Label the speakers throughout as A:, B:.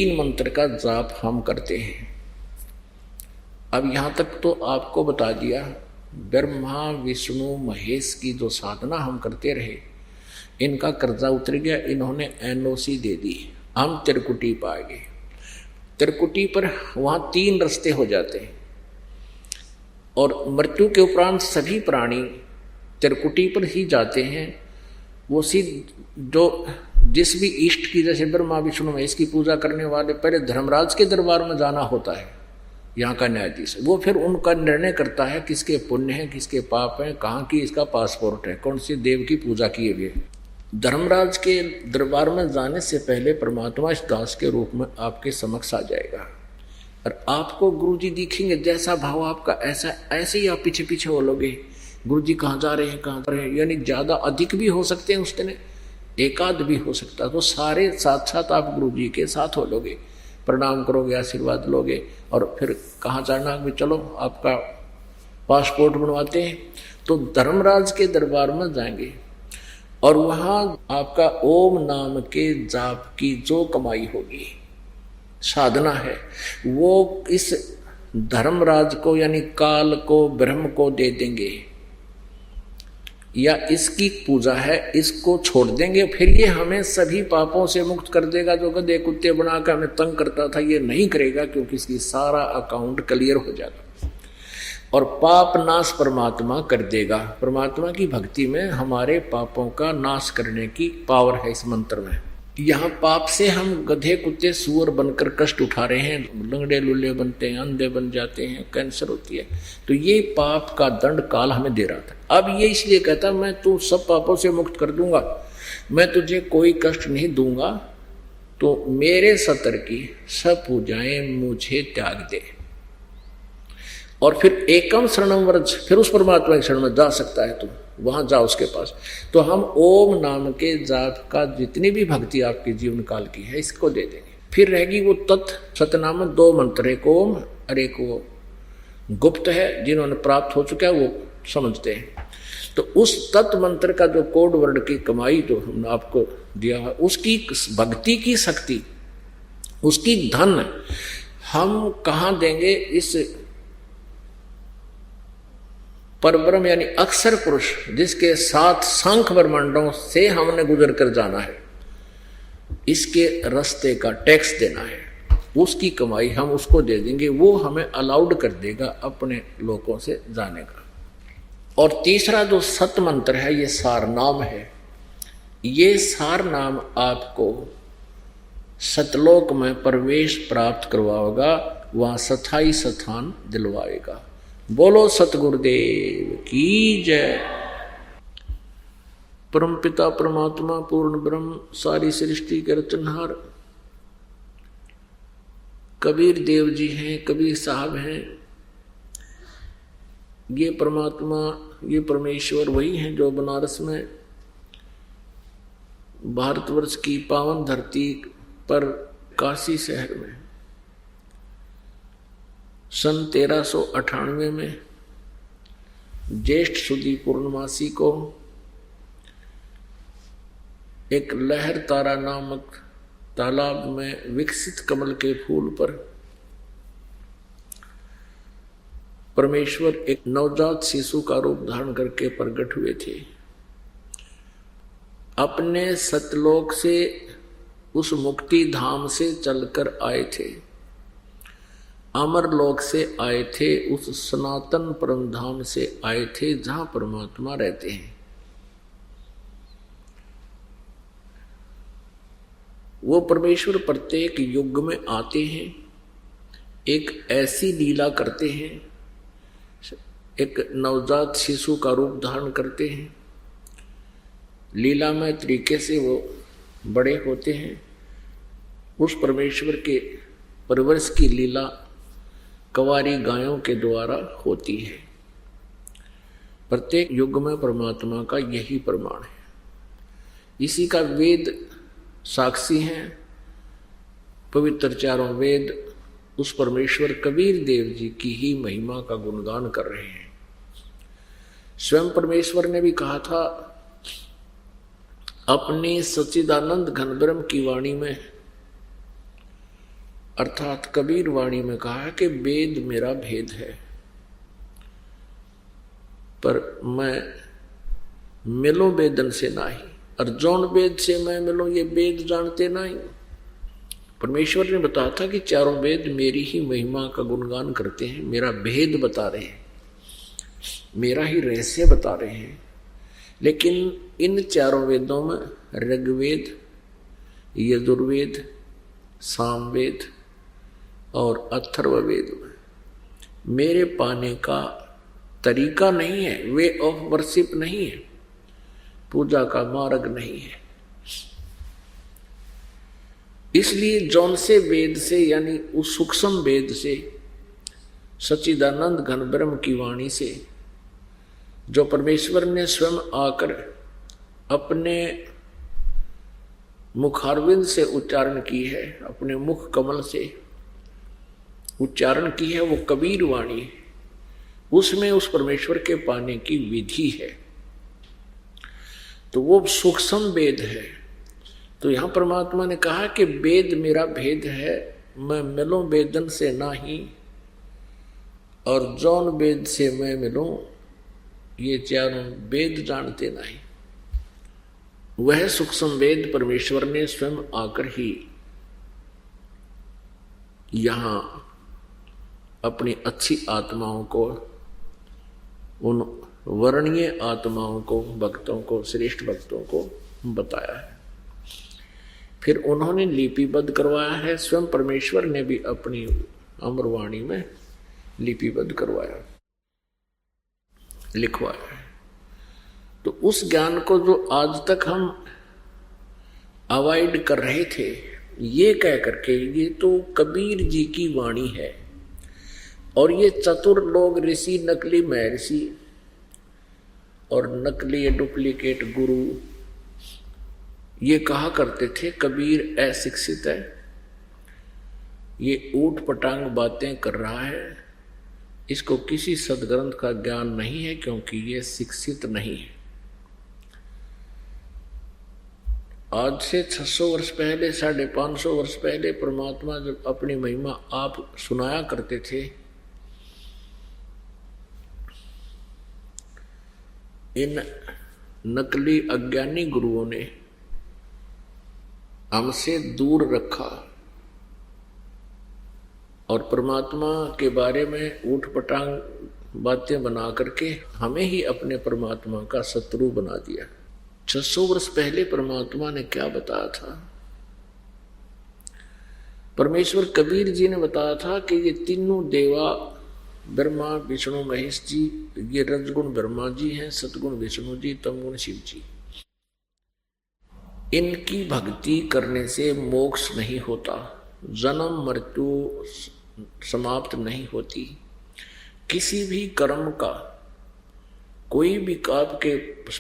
A: 3 मंत्र का जाप हम करते हैं। अब यहाँ तक तो आपको बता दिया, ब्रह्मा विष्णु महेश की जो साधना हम करते रहे, इनका कर्जा उतर गया, इन्होंने एनओसी दे दी, हम त्रिकुटी पा गए। त्रिकुटी पर वहाँ 3 रास्ते हो जाते हैं और मृत्यु के उपरांत सभी प्राणी त्रिकुटी पर ही जाते हैं। वो जो जिस भी इष्ट की, जैसे ब्रह्मा विष्णु महेश की पूजा करने वाले पहले धर्मराज के दरबार में जाना होता है, यहाँ का न्यायाधीश, वो फिर उनका निर्णय करता है किसके पुण्य हैं किसके पाप हैं, कहाँ की इसका पासपोर्ट है, कौन सी देव की पूजा किए हुए। धर्मराज के दरबार में जाने से पहले परमात्मा इस दास के रूप में आपके समक्ष आ जाएगा और आपको गुरुजी दिखेंगे, जैसा भाव आपका ऐसे ही आप पीछे पीछे बोलोगे, गुरुजी कहाँ जा रहे हैं कहाँ जा रहे हैं। यानी ज़्यादा अधिक भी हो सकते हैं उस दिन, एकाध भी हो सकता है, तो सारे साथ साथ आप गुरुजी के साथ हो लोगे, प्रणाम करोगे, आशीर्वाद लोगे और फिर कहाँ जाना भी, चलो आपका पासपोर्ट बनवाते हैं। तो धर्मराज के दरबार में जाएंगे और वहाँ आपका ओम नाम के जाप की जो कमाई होगी, साधना है, वो इस धर्मराज को यानी काल को, ब्रह्म को दे देंगे, या इसकी पूजा है इसको छोड़ देंगे। फिर ये हमें सभी पापों से मुक्त कर देगा। जो गधे कुत्ते बनाकर हमें तंग करता था ये नहीं करेगा, क्योंकि इसकी सारा अकाउंट क्लियर हो जाएगा और पाप नाश परमात्मा कर देगा। परमात्मा की भक्ति में हमारे पापों का नाश करने की पावर है इस मंत्र में। यहाँ पाप से हम गधे कुत्ते सूअर बनकर कष्ट उठा रहे हैं, लंगड़े लुल्ले बनते हैं, अंधे बन जाते हैं, कैंसर होती है, तो ये पाप का दंड काल हमें दे रहा था। अब ये इसलिए कहता मैं तू सब पापों से मुक्त कर दूंगा, मैं तुझे कोई कष्ट नहीं दूंगा, तो मेरे सतर की सब पूजाएं मुझे त्याग दे। और फिर एकम शरणम व्रज, फिर उस परमात्मा के शरण में जा सकता है, तुम वहां जाओ उसके पास। तो हम ओम नाम के जाप का जितनी भी भक्ति आपके जीवन काल की है इसको दे देंगे। फिर रहेगी वो तत् सतनाम 2 मंत्र, एक ओम और एक वो गुप्त है, जिन्होंने प्राप्त हो चुका है वो समझते हैं। तो उस तत् मंत्र का जो कोड वर्ड की कमाई जो हमने आपको दिया है, उसकी भक्ति की शक्ति, उसकी धन हम कहाँ देंगे? इस परब्रह्म यानी अक्षर पुरुष जिसके साथ सांख्य ब्रह्मांडों से हमने गुजर कर जाना है, इसके रास्ते का टैक्स देना है, उसकी कमाई हम उसको दे देंगे, वो हमें अलाउड कर देगा अपने लोगों से जाने का। और तीसरा जो सत मंत्र है ये सार नाम है। ये सार नाम आपको सतलोक में प्रवेश प्राप्त करवाएगा, वहां स्थायी स्थान दिलवाएगा। बोलो सतगुरुदेव की जय। परमपिता परमात्मा पूर्ण ब्रह्म सारी सृष्टि के रचनहार कबीर देव जी हैं, कबीर साहब हैं। ये परमात्मा, ये परमेश्वर वही हैं जो बनारस में भारतवर्ष की पावन धरती पर काशी शहर में सन 1398 में ज्येष्ठ सुदी पूर्णमासी को एक लहर तारा नामक तालाब में विकसित कमल के फूल पर परमेश्वर एक नवजात शिशु का रूप धारण करके प्रकट हुए थे। अपने सतलोक से, उस मुक्ति धाम से चलकर आए थे, अमर लोक से आए थे, उस सनातन परम धाम से आए थे जहां परमात्मा रहते हैं। वो परमेश्वर प्रत्येक युग में आते हैं, एक ऐसी लीला करते हैं, एक नवजात शिशु का रूप धारण करते हैं, लीलामय तरीके से वो बड़े होते हैं। उस परमेश्वर के परवरिश की लीला कवारी गायों के द्वारा होती है। प्रत्येक युग में परमात्मा का यही प्रमाण है, इसी का वेद साक्षी हैं। पवित्र चारों वेद उस परमेश्वर कबीर देव जी की ही महिमा का गुणगान कर रहे हैं। स्वयं परमेश्वर ने भी कहा था अपनी सच्चिदानंद घन ब्रह्म की वाणी में, अर्थात कबीर वाणी में कहा कि वेद मेरा भेद है, पर मैं मिलो वेदन से नाही, और जौन वेद से मैं मिलो ये वेद जानते नहीं। परमेश्वर ने बताया था कि चारों वेद मेरी ही महिमा का गुणगान करते हैं, मेरा भेद बता रहे हैं, मेरा ही रहस्य बता रहे हैं। लेकिन इन चारों वेदों में ऋग्वेद, यजुर्वेद, सामवेद और अथर्ववेद में मेरे पाने का तरीका नहीं है, वे ऑफ वर्शिप नहीं है, पूजा का मार्ग नहीं है। इसलिए जौन से वेद से यानी उस सूक्ष्म वेद से, सच्चिदानंद घन ब्रह्म की वाणी से, जो परमेश्वर ने स्वयं आकर अपने मुखारविंद से उच्चारण की है, अपने मुख कमल से उच्चारण की है, वो कबीर वाणी, उसमें उस परमेश्वर के पाने की विधि है, तो वो सूक्ष्म वेद है। तो यहां परमात्मा ने कहा कि वेद मेरा भेद है, मैं मिलूं वेदन से नाही, और जौन वेद से मैं मिलूं ये चारों वेद जानते नहीं। वह सूक्ष्म वेद परमेश्वर ने स्वयं आकर ही यहां अपनी अच्छी आत्माओं को, उन वर्णीय आत्माओं को, भक्तों को, श्रेष्ठ भक्तों को बताया है। फिर उन्होंने लिपिबद्ध करवाया है, स्वयं परमेश्वर ने भी अपनी अमरवाणी में लिपिबद्ध करवाया, लिखवाया है। तो उस ज्ञान को जो आज तक हम अवॉइड कर रहे थे, ये कह करके ये तो कबीर जी की वाणी है, और ये चतुर लोग, ऋषि, नकली महर्षि और नकली डुप्लीकेट गुरु, ये कहा करते थे कबीर अशिक्षित है, ये ऊट पटांग बातें कर रहा है, इसको किसी सदग्रंथ का ज्ञान नहीं है, क्योंकि ये शिक्षित नहीं है। आज से 600 वर्ष पहले, 550 वर्ष पहले परमात्मा जब अपनी महिमा आप सुनाया करते थे, इन नकली अज्ञानी गुरुओं ने हमसे दूर रखा और परमात्मा के बारे में ऊट पटांग बातें बना करके हमें ही अपने परमात्मा का शत्रु बना दिया। 600 वर्ष पहले परमात्मा ने क्या बताया था? परमेश्वर कबीर जी ने बताया था कि ये तीनों देवा, ब्रह्मा, विष्णु, महेश जी, ये रजगुण ब्रह्मा जी हैं, सतगुण विष्णु जी, तमगुण शिव जी। इनकी भक्ति करने से मोक्ष नहीं होता, जन्म मृत्यु समाप्त नहीं होती। किसी भी कर्म का, कोई भी पाप के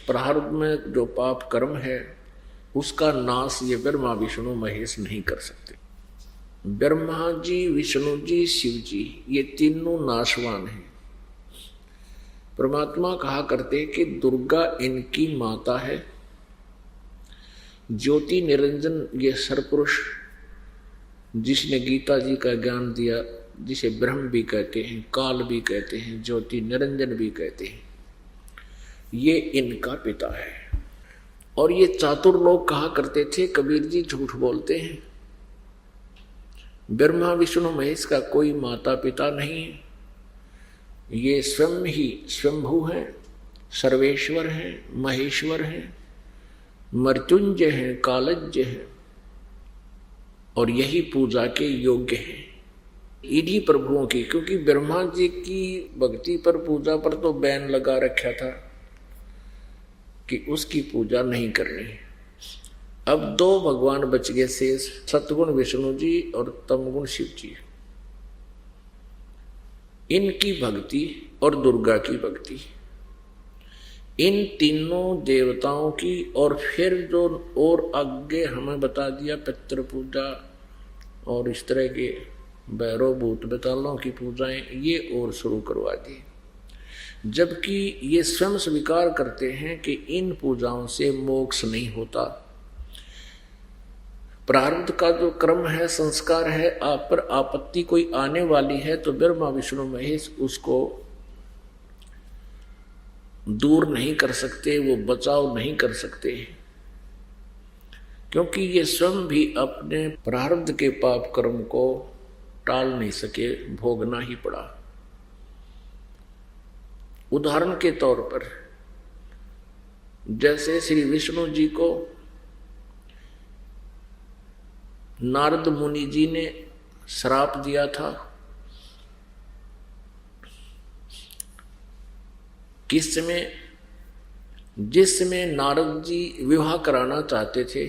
A: प्रारब्ध में जो पाप कर्म है, उसका नाश ये ब्रह्मा, विष्णु, महेश नहीं कर सकते। ब्रह्मा जी, विष्णु जी, शिव जी, ये तीनों नाशवान हैं। परमात्मा कहा करते कि दुर्गा इनकी माता है, ज्योति निरंजन ये सरपुरुष जिसने गीता जी का ज्ञान दिया, जिसे ब्रह्म भी कहते हैं, काल भी कहते हैं, ज्योति निरंजन भी कहते हैं, ये इनका पिता है। और ये चातुर लोग कहा करते थे कबीर जी झूठ बोलते हैं, ब्रह्मा विष्णु महेश का कोई माता पिता नहीं है, ये स्वयं ही स्वयंभू हैं, सर्वेश्वर हैं, महेश्वर हैं, मृत्युंजय हैं, कालज्ञ हैं, और यही पूजा के योग्य हैं, इन्हीं प्रभुओं की। क्योंकि ब्रह्मा जी की भक्ति पर, पूजा पर तो बैन लगा रखा था कि उसकी पूजा नहीं करनी। अब दो भगवान बच गए शेष, सतगुण विष्णु जी और तमगुण शिव जी। इनकी भक्ति और दुर्गा की भक्ति, इन तीनों देवताओं की, और फिर जो और आगे हमें बता दिया पितृ पूजा और इस तरह के भैरव भूत बेतालों की पूजाएं, ये और शुरू करवा दी। जबकि ये स्वयं स्वीकार करते हैं कि इन पूजाओं से मोक्ष नहीं होता। प्रारब्ध का जो क्रम है, संस्कार है, आप पर आपत्ति कोई आने वाली है तो ब्रह्मा विष्णु महेश उसको दूर नहीं कर सकते, वो बचाव नहीं कर सकते, क्योंकि ये स्वयं भी अपने प्रारब्ध के पाप कर्म को टाल नहीं सके, भोगना ही पड़ा। उदाहरण के तौर पर जैसे श्री विष्णु जी को नारद मुनि जी ने श्राप दिया था, किसमें, जिसमें नारद जी विवाह कराना चाहते थे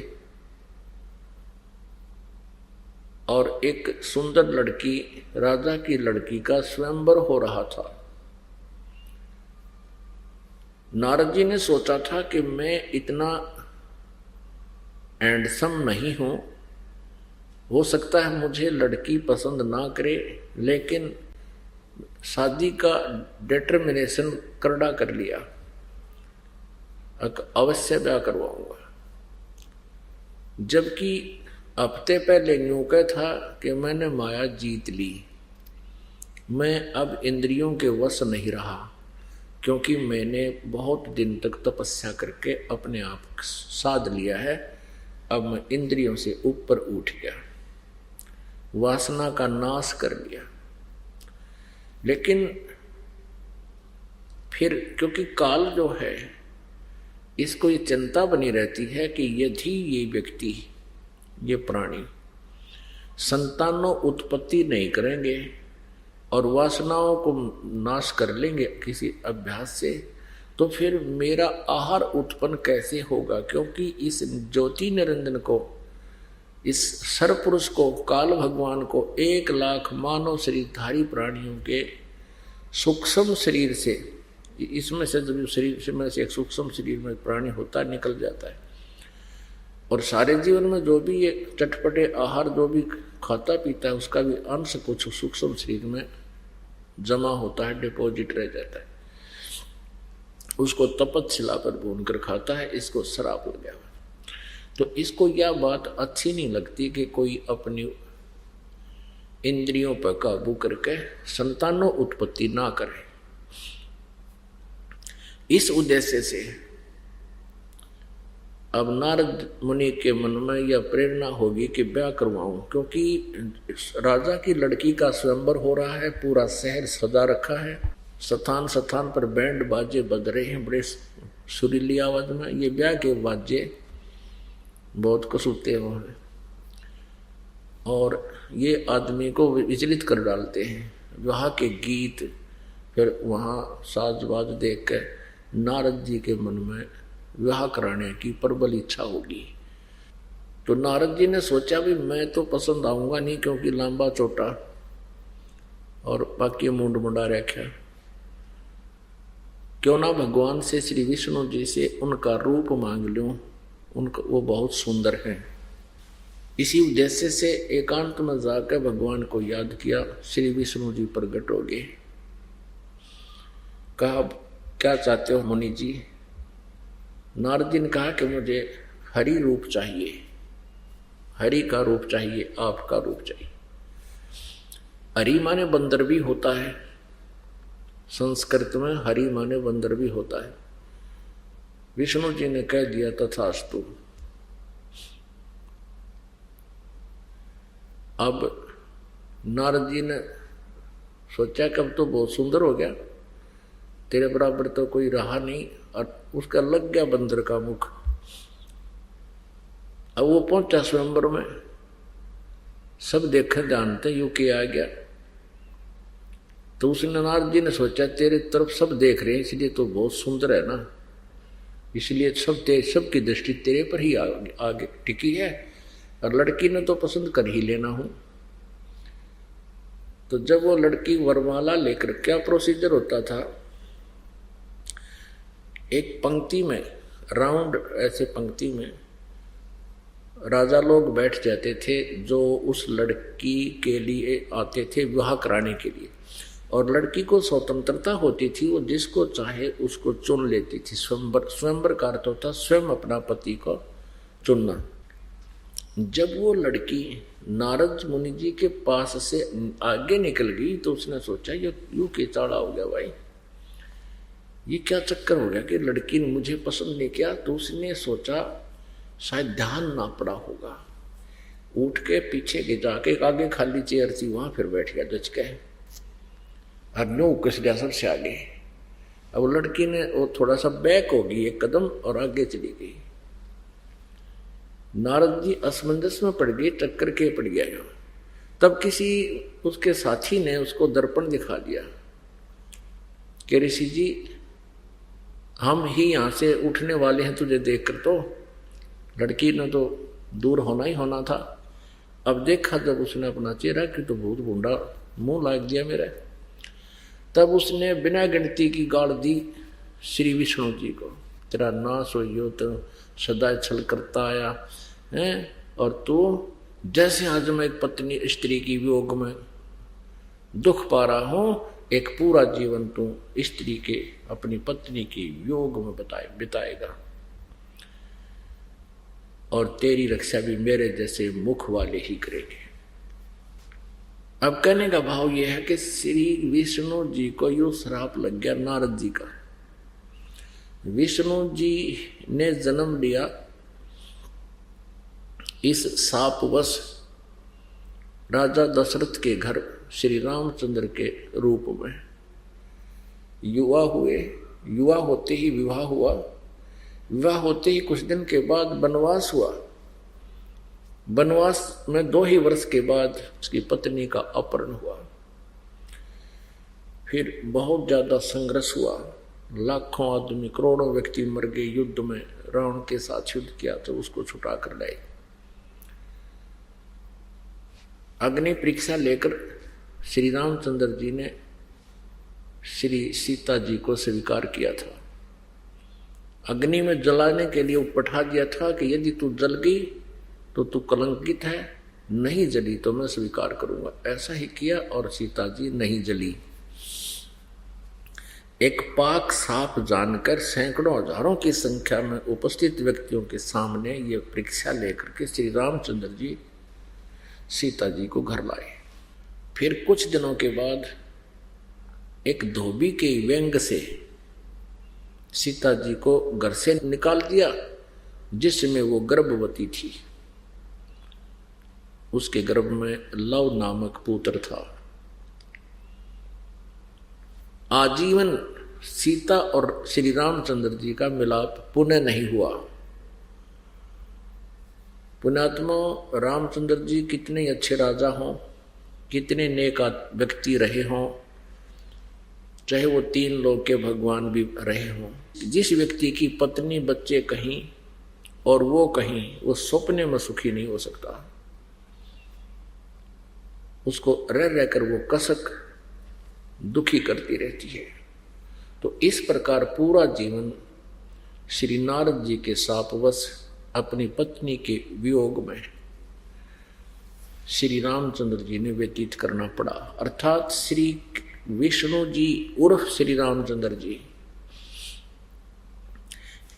A: और एक सुंदर लड़की, राजा की लड़की का स्वयंवर हो रहा था। नारद जी ने सोचा था कि मैं इतना हैंडसम नहीं हूं, हो सकता है मुझे लड़की पसंद ना करे, लेकिन शादी का डिटर्मिनेशन करड़ा कर लिया, अवश्य ब्याह करवाऊंगा। जबकि हफ्ते पहले यूं कह था कि मैंने माया जीत ली, मैं अब इंद्रियों के वश नहीं रहा, क्योंकि मैंने बहुत दिन तक तपस्या करके अपने आप साध लिया है, अब मैं इंद्रियों से ऊपर उठ गया, वासना का नाश कर लिया। लेकिन फिर क्योंकि काल जो है, इसको ये चिंता बनी रहती है कि यदि ये व्यक्ति, ये प्राणी संतानों उत्पत्ति नहीं करेंगे और वासनाओं को नाश कर लेंगे किसी अभ्यास से, तो फिर मेरा आहार उत्पन्न कैसे होगा? क्योंकि इस ज्योति निरंजन को, इस सरपुरुष को, काल भगवान को 1 लाख मानव शरीरधारी प्राणियों के सूक्ष्म शरीर से, इसमें से जब शरीर में से एक सूक्ष्म शरीर में प्राणी होता है, निकल जाता है, और सारे जीवन में जो भी ये चटपटे आहार जो भी खाता पीता है, उसका भी अंश कुछ सूक्ष्म शरीर में जमा होता है, डिपॉजिट रह जाता है, उसको तपतशिला पर भून कर खाता है। इसको श्राप लग गया। तो इसको यह बात अच्छी नहीं लगती कि कोई अपनी इंद्रियों पर काबू करके संतानों उत्पत्ति ना करे। इस उद्देश्य से अब नारद मुनि के मन में यह प्रेरणा होगी कि ब्याह करवाऊं, क्योंकि राजा की लड़की का स्वयंवर हो रहा है, पूरा शहर सजा रखा है, स्थान स्थान पर बैंड बाजे बज रहे हैं बड़े सुरीली आवाज में। ये ब्याह के बाजे बहुत कसूते हुए हैं और ये आदमी को विचलित कर डालते हैं। वहाँ के गीत, फिर वहाँ साजबाज देख कर नारद जी के मन में विवाह कराने की प्रबल इच्छा होगी। तो नारद जी ने सोचा भी मैं तो पसंद आऊंगा नहीं, क्योंकि लंबा चोटा और बाकी मुंड मुंडा रखा, क्यों ना भगवान से, श्री विष्णु जी से उनका रूप मांग लूं, उनका वो बहुत सुंदर है। इसी उद्देश्य से एकांत में जाकर भगवान को याद किया। श्री विष्णु जी प्रकट हो गए। कहा क्या चाहते हो मुनि जी? नारद जी ने कहा कि मुझे हरि रूप चाहिए, हरि का रूप चाहिए, आपका रूप चाहिए। हरि माने बंदर भी होता है, संस्कृत में हरि माने बंदर भी होता है। विष्णु जी ने कह दिया तथास्तु। अब नारद जी ने सोचा कि अब तो बहुत सुंदर हो गया, तेरे बराबर तो कोई रहा नहीं, और उसका लग गया बंदर का मुख। अब वो पहुंचा स्वयंवर में, सब देखे जानते यू के आ गया। तो उसने, नारद जी ने सोचा तेरे तरफ सब देख रहे हैं, इसलिए तो बहुत सुंदर है ना, इसलिए सबकी दृष्टि तेरे पर ही आगे टिकी है, और लड़की ने तो पसंद कर ही लेना हूं। तो जब वो लड़की वरमाला लेकर, क्या प्रोसीजर होता था, एक पंक्ति में, राउंड ऐसे पंक्ति में राजा लोग बैठ जाते थे जो उस लड़की के लिए आते थे विवाह कराने के लिए, और लड़की को स्वतंत्रता होती थी, वो जिसको चाहे उसको चुन लेती थी। स्वयंवर का अर्थ होता स्वयं अपना पति को चुनना। जब वो लड़की नारद मुनि जी के पास से आगे निकल गई तो उसने सोचा ये यूं के चाड़ा हो गया भाई, ये क्या चक्कर हो गया कि लड़की ने मुझे पसंद नहीं किया। तो उसने सोचा शायद ध्यान ना पड़ा होगा, उठ के पीछे के जाके आगे खाली चेयर थी वहां फिर बैठ गया जच के, और नो कस गया सबसे आगे। अब लड़की ने वो थोड़ा सा बैक होगी एक कदम और आगे चली गई। नारद जी असमंजस में पड़ गए, टक्कर के पड़ गया। तब किसी उसके साथी ने उसको दर्पण दिखा दिया कि ऋषि जी हम ही यहां से उठने वाले हैं तुझे देखकर। तो लड़की ने तो दूर होना ही होना था। अब देखा जब उसने अपना चेहरा कि तो बहुत भूंडा मुंह लाग दिया मेरा। तब उसने बिना गिनती की गाड़ दी श्री विष्णु जी को, तेरा नाश हो यो तो सदा छल करता आया है, और तू जैसे आज मैं एक पत्नी स्त्री की वियोग में दुख पा रहा हूं, एक पूरा जीवन तू स्त्री के अपनी पत्नी की वियोग में बिताएगा, और तेरी रक्षा भी मेरे जैसे मुख वाले ही करेंगे। अब कहने का भाव यह है कि श्री विष्णु जी को यो श्राप लग गया नारद जी का। विष्णु जी ने जन्म लिया इस शापवश राजा दशरथ के घर श्री रामचंद्र के रूप में। युवा हुए, युवा होते ही विवाह हुआ, विवाह होते ही कुछ दिन के बाद वनवास हुआ। वनवास में 2 ही वर्ष के बाद उसकी पत्नी का अपहरण हुआ। फिर बहुत ज्यादा संघर्ष हुआ, लाखों आदमी करोड़ों व्यक्ति मर गए युद्ध में। रावण के साथ युद्ध किया तो उसको छुटा कर लाए। अग्नि परीक्षा लेकर श्री रामचंद्र जी ने श्री सीता जी को स्वीकार किया था। अग्नि में जलाने के लिए पठा दिया था कि यदि तू जल गई तो तू कलंकित है, नहीं जली तो मैं स्वीकार करूंगा। ऐसा ही किया और सीता जी नहीं जली। एक पाक साफ जानकर सैकड़ों हजारों की संख्या में उपस्थित व्यक्तियों के सामने ये परीक्षा लेकर के श्री रामचंद्र जी सीता जी को घर लाए। फिर कुछ दिनों के बाद एक धोबी के व्यंग से सीता जी को घर से निकाल दिया, जिसमें वो गर्भवती थी। उसके गर्भ में लव नामक पुत्र था। आजीवन सीता और श्री रामचंद्र जी का मिलाप पुनः नहीं हुआ। पुण्यात्मा रामचंद्र जी कितने अच्छे राजा हों, कितने नेक व्यक्ति रहे हों, चाहे वो 3 लोक के भगवान भी रहे हों, जिस व्यक्ति की पत्नी बच्चे कहीं और वो कहीं, वो सपने में सुखी नहीं हो सकता। उसको रह रहकर वो कसक दुखी करती रहती है। तो इस प्रकार पूरा जीवन श्री नारद जी के शापवश अपनी पत्नी के वियोग में श्री रामचंद्र जी ने व्यतीत करना पड़ा। अर्थात श्री विष्णु जी उर्फ श्री रामचंद्र जी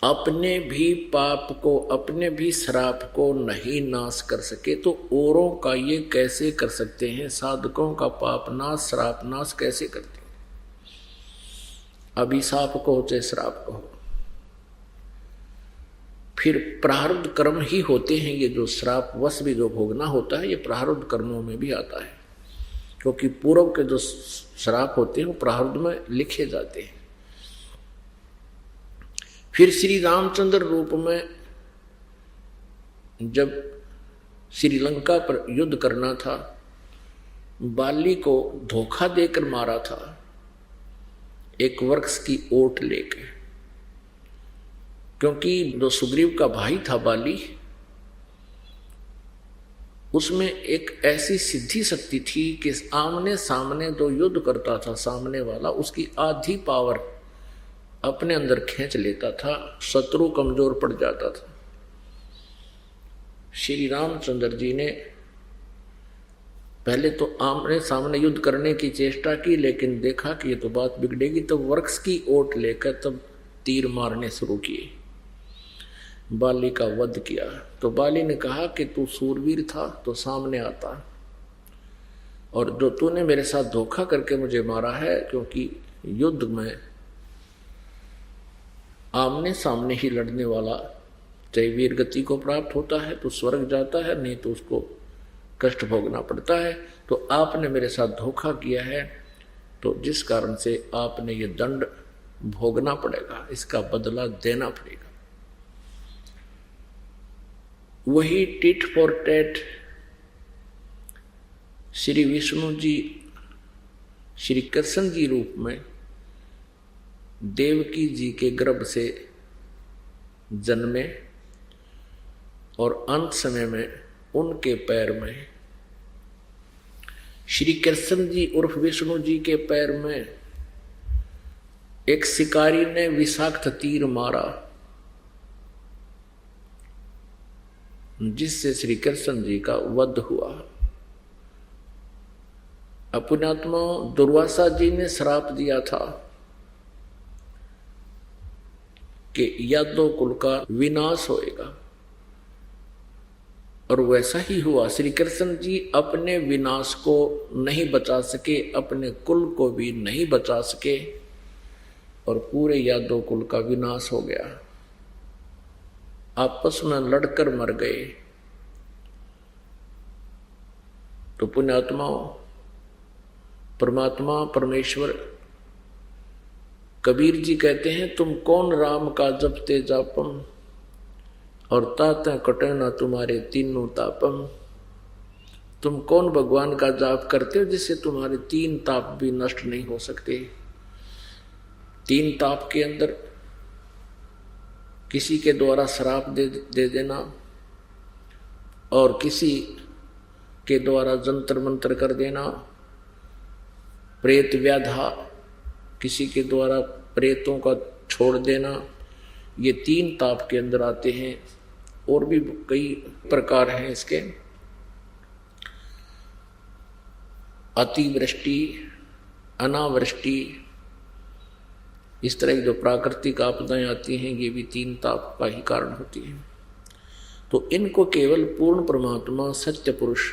A: अपने भी पाप को, अपने भी श्राप को नहीं नाश कर सके तो औरों का ये कैसे कर सकते हैं? साधकों का पाप नाश, श्राप नाश कैसे करते हैं? अभिशाप को हो चाहे श्राप को हो, फिर प्रारब्ध कर्म ही होते हैं। ये जो श्राप वश भी जो भोगना होता है, ये प्रारब्ध कर्मों में भी आता है, क्योंकि पूर्व के जो श्राप होते हैं वो प्रारब्ध में लिखे जाते हैं। फिर श्री रामचंद्र रूप में जब श्रीलंका पर युद्ध करना था, बाली को धोखा देकर मारा था एक वृक्ष की ओट लेके, क्योंकि जो सुग्रीव का भाई था बाली, उसमें एक ऐसी सिद्धि शक्ति थी कि आमने सामने जो युद्ध करता था सामने वाला, उसकी आधी पावर अपने अंदर खींच लेता था, शत्रु कमजोर पड़ जाता था। श्री रामचंद्र जी ने पहले तो आमने सामने युद्ध करने की चेष्टा की, लेकिन देखा कि ये तो बात बिगड़ेगी, तो वृक्ष की ओट लेकर तब तीर मारने शुरू किए। बाली का वध किया। तो बाली ने कहा कि तू सूरवीर था तो सामने आता, और जो तूने मेरे साथ धोखा करके मुझे मारा है, क्योंकि युद्ध में आमने सामने ही लड़ने वाला चाहे वीर गति को प्राप्त होता है तो स्वर्ग जाता है, नहीं तो उसको कष्ट भोगना पड़ता है। तो आपने मेरे साथ धोखा किया है, तो जिस कारण से आपने ये दंड भोगना पड़ेगा, इसका बदला देना पड़ेगा। वही tit for tat Shri Vishnu ji Shri Krishna ji रूप में देवकी जी के गर्भ से जन्मे, और अंत समय में उनके पैर में श्री कृष्ण जी उर्फ विष्णु जी के पैर में एक शिकारी ने विषाक्त तीर मारा, जिससे श्री कृष्ण जी का वध हुआ। पुण्यात्मा दुर्वासा जी ने श्राप दिया था कि यादव कुल का विनाश होएगा, और वैसा ही हुआ। श्री कृष्ण जी अपने विनाश को नहीं बचा सके, अपने कुल को भी नहीं बचा सके, और पूरे यादव कुल का विनाश हो गया। आपस में लड़कर मर गए। तो पुण्यात्माओं, परमात्मा परमेश्वर कबीर जी कहते हैं, तुम कौन राम का जपते जापम, और ताते कटे ना तुम्हारे तीनों तापम। तुम कौन भगवान का जाप करते हो जिससे तुम्हारे तीन ताप भी नष्ट नहीं हो सकते। तीन ताप के अंदर किसी के द्वारा श्राप दे देना, और किसी के द्वारा जंतर मंत्र कर देना, प्रेत व्याधा, किसी के द्वारा प्रेतों का छोड़ देना, ये तीन ताप के अंदर आते हैं। और भी कई प्रकार हैं इसके, अतिवृष्टि, अनावृष्टि, इस तरह की जो प्राकृतिक आपदाएं आती हैं, ये भी तीन ताप का ही कारण होती हैं। तो इनको केवल पूर्ण परमात्मा सत्य पुरुष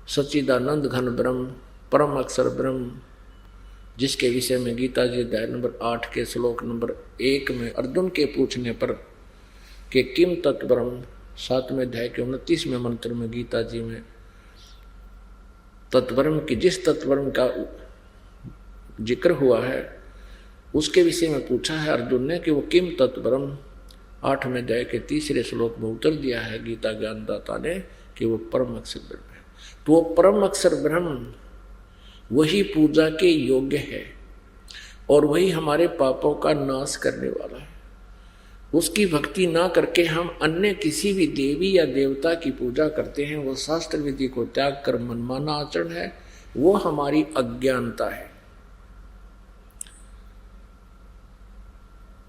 A: सच्चिदानंद घन ब्रह्म परम अक्षर ब्रह्म, जिसके विषय में गीता जी अध्याय नंबर 8 के श्लोक नंबर 1 में अर्जुन के पूछने पर कि किम तत्ब्रह्म, 7वें अध्याय के 29वें मंत्र में गीता जी में तत्ब्रह्म की, जिस तत्ब्रह्म का जिक्र हुआ है उसके विषय में पूछा है अर्जुन ने कि वो किम तत्ब्रह्म, 8वें अध्याय के 3रे श्लोक में उत्तर दिया है गीता ज्ञानदाता ने कि वो परम अक्षर ब्रह्म है। तो वो परम अक्षर ब्रह्म वही पूजा के योग्य है, और वही हमारे पापों का नाश करने वाला है। उसकी भक्ति ना करके हम अन्य किसी भी देवी या देवता की पूजा करते हैं, वो शास्त्र विधि को त्याग कर मनमाना आचरण है, वो हमारी अज्ञानता है।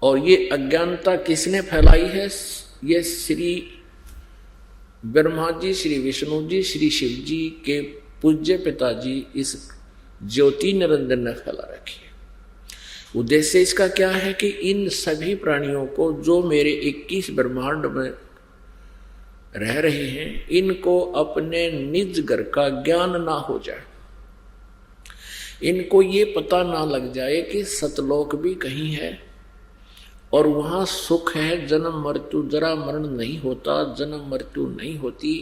A: और ये अज्ञानता किसने फैलाई है? ये श्री ब्रह्मा जी, श्री विष्णु जी, श्री शिव जी के पूज्य पिताजी इस ज्योति निरंजन ने फैला रखी है। उद्देश्य इसका क्या है कि इन सभी प्राणियों को, जो मेरे 21 ब्रह्मांड में रह रहे हैं, इनको अपने निज घर का ज्ञान ना हो जाए, इनको ये पता ना लग जाए कि सतलोक भी कहीं है और वहां सुख है, जन्म मृत्यु, जरा मरण नहीं होता, जन्म मृत्यु नहीं होती,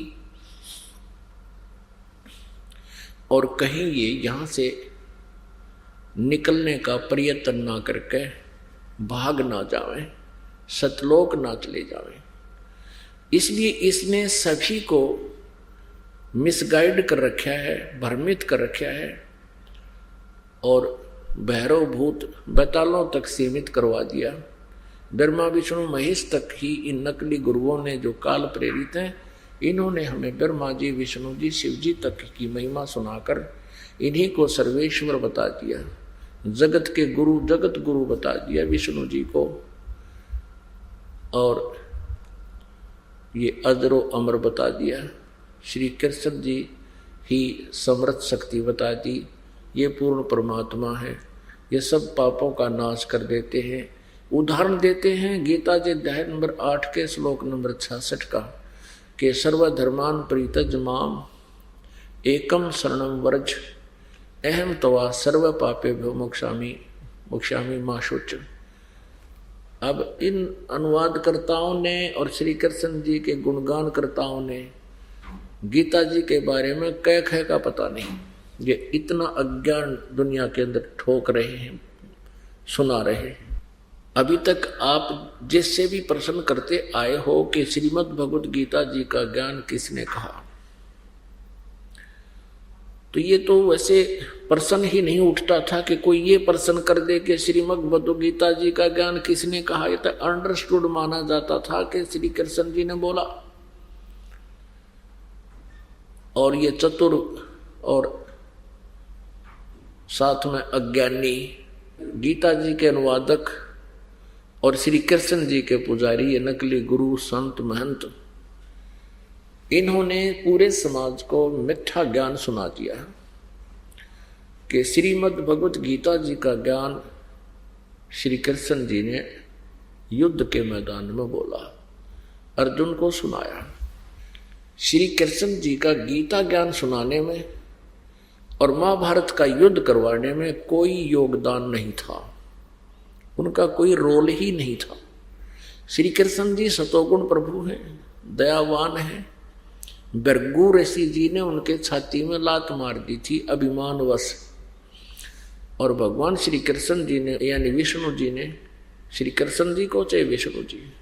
A: और कहीं ये यहां से निकलने का प्रयत्न ना करके भाग ना जावें, सतलोक ना चले जावें। इसलिए इसने सभी को मिसगाइड कर रखा है, भ्रमित कर रखा है, और भैरव भूत बैतालों तक सीमित करवा दिया। ब्रह्मा विष्णु महेश तक ही इन नकली गुरुओं ने, जो काल प्रेरित हैं, इन्होंने हमें ब्रह्मा जी, विष्णु जी, शिव जी तक की महिमा सुनाकर इन्हीं को सर्वेश्वर बता दिया, जगत के गुरु, जगत गुरु बता दिया विष्णु जी को, और ये अजरो अमर बता दिया। श्री कृष्ण जी ही समर्थ शक्ति बता दी, ये पूर्ण परमात्मा है, ये सब पापों का नाश कर देते हैं, उदाहरण देते हैं गीता जी अध्याय नंबर 8 के श्लोक नंबर 66 का कि सर्वधर्मान परित्यज माम एकम शरणम व्रज अहम तवा सर्व पापेभ्यो मोक्षामि मा शुच। अब इन अनुवादकर्ताओं ने और श्री कृष्ण जी के गुणगानकर्ताओं ने गीता जी के बारे में कह कह का पता नहीं, ये इतना अज्ञान दुनिया के अंदर ठोक रहे हैं, सुना रहे हैं। अभी तक आप जिससे भी प्रश्न करते आए हो कि श्रीमद् भगवद गीता जी का ज्ञान किसने कहा, तो ये तो वैसे प्रश्न ही नहीं उठता था कि कोई ये प्रश्न कर दे कि श्रीमद् भगवद गीता जी का ज्ञान किसने कहा। ये तो अंडरस्टूड माना जाता था कि श्री कृष्ण जी ने बोला। और ये चतुर और साथ में अज्ञानी गीता जी के अनुवादक और श्री कृष्ण जी के पुजारी, ये नकली गुरु संत महंत, इन्होंने पूरे समाज को मिथ्या ज्ञान सुना दिया कि श्रीमद् भगवत गीता जी का ज्ञान श्री कृष्ण जी ने युद्ध के मैदान में बोला, अर्जुन को सुनाया। श्री कृष्ण जी का गीता ज्ञान सुनाने में और महाभारत का युद्ध करवाने में कोई योगदान नहीं था, उनका कोई रोल ही नहीं था। श्री कृष्ण जी सतोगुण प्रभु हैं, दयावान हैं। भृगु ऋषि जी ने उनके छाती में लात मार दी थी अभिमानवश, और भगवान श्री कृष्ण जी ने यानी विष्णु जी ने श्री कृष्ण जी को चाहे विष्णु जी,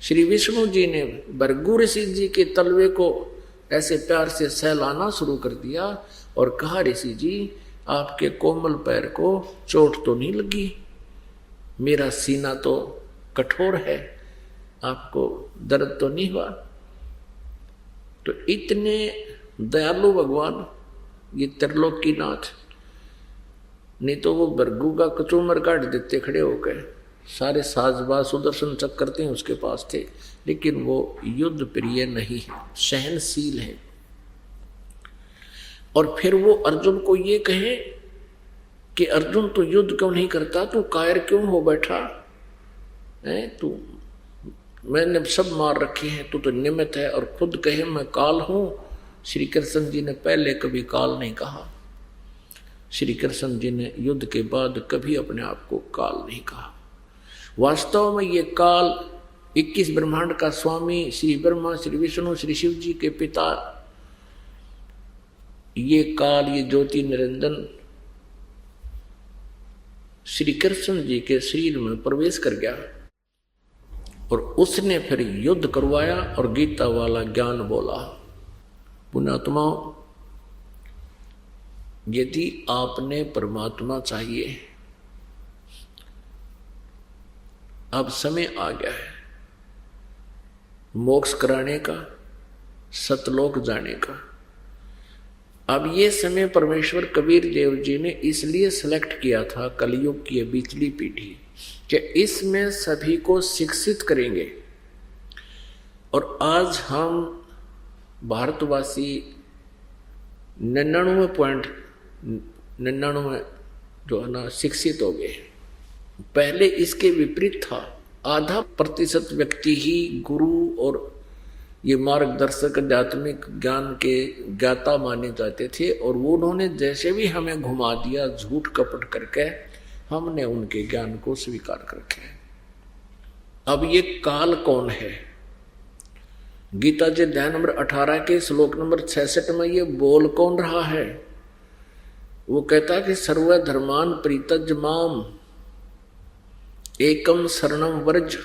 A: श्री विष्णु जी ने भृगु ऋषि जी के तलवे को ऐसे प्यार से सहलाना शुरू कर दिया और कहा, ऋषि जी आपके कोमल पैर को चोट तो नहीं लगी, मेरा सीना तो कठोर है, आपको दर्द तो नहीं हुआ। तो इतने दयालु भगवान ये त्रिलोकीनाथ, नहीं तो वो भृगु का कचूमर काट देते खड़े होकर। सारे साजबाज सुदर्शन चक्र थे उसके पास थे, लेकिन वो युद्ध प्रिय नहीं है, सहनशील है। और फिर वो अर्जुन को ये कहे कि अर्जुन तू युद्ध क्यों नहीं करता, तू कायर क्यों हो बैठा है, तू मैंने सब मार रखे हैं, तू तो निमित्त है। और खुद कहे मैं काल हूं। श्री कृष्ण जी ने पहले कभी काल नहीं कहा, श्री कृष्ण जी ने युद्ध के बाद कभी अपने आप को काल नहीं कहा। वास्तव में ये काल 21 ब्रह्मांड का स्वामी श्री ब्रह्मा, श्री विष्णु, श्री शिव जी के पिता, ये काल, ये ज्योति निरंजन श्री कृष्ण जी के शरीर में प्रवेश कर गया और उसने फिर युद्ध करवाया और गीता वाला ज्ञान बोला। पुण्यात्माओं, यदि आपने परमात्मा चाहिए, अब समय आ गया है मोक्ष कराने का, सतलोक जाने का। अब ये समय परमेश्वर कबीर देव जी ने इसलिए सेलेक्ट किया था, कलयुग की बीचली पीढ़ी, कि इसमें सभी को शिक्षित करेंगे। और आज हम भारतवासी 99.99 जो है ना शिक्षित हो गए। पहले इसके विपरीत था, आधा प्रतिशत व्यक्ति ही गुरु और ये मार्गदर्शक आध्यात्मिक ज्ञान के ज्ञाता माने जाते थे, और वो उन्होंने जैसे भी हमें घुमा दिया झूठ कपट करके, हमने उनके ज्ञान को स्वीकार कर रखे। अब ये काल कौन है? गीता जी अध्याय नंबर 18 के श्लोक नंबर 66 में ये बोल कौन रहा है? वो कहता है कि सर्वधर्मान परित्यज माम एकम शरणम व्रज।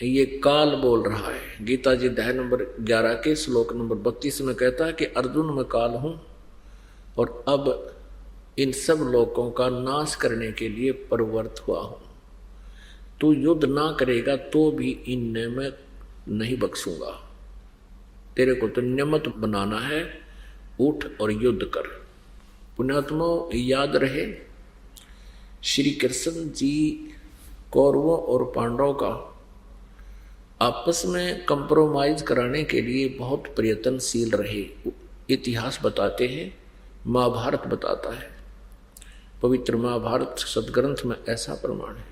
A: ये काल बोल रहा है। गीता जी अध्याय नंबर 11 के श्लोक नंबर 32 में कहता है कि अर्जुन मैं काल हूं और अब इन सब लोगों का नाश करने के लिए प्रवृत्त हुआ हूं। तू युद्ध ना करेगा तो भी इनने मैं नहीं बख्शूंगा, तेरे को तो नियमित बनाना है, उठ और युद्ध कर। पुण्यात्मा याद रहे, श्री कृष्ण जी कौरवों और पांडवों का आपस में कंप्रोमाइज कराने के लिए बहुत प्रयत्नशील रहे। इतिहास बताते हैं, महाभारत बताता है, पवित्र महाभारत सदग्रंथ में ऐसा प्रमाण है।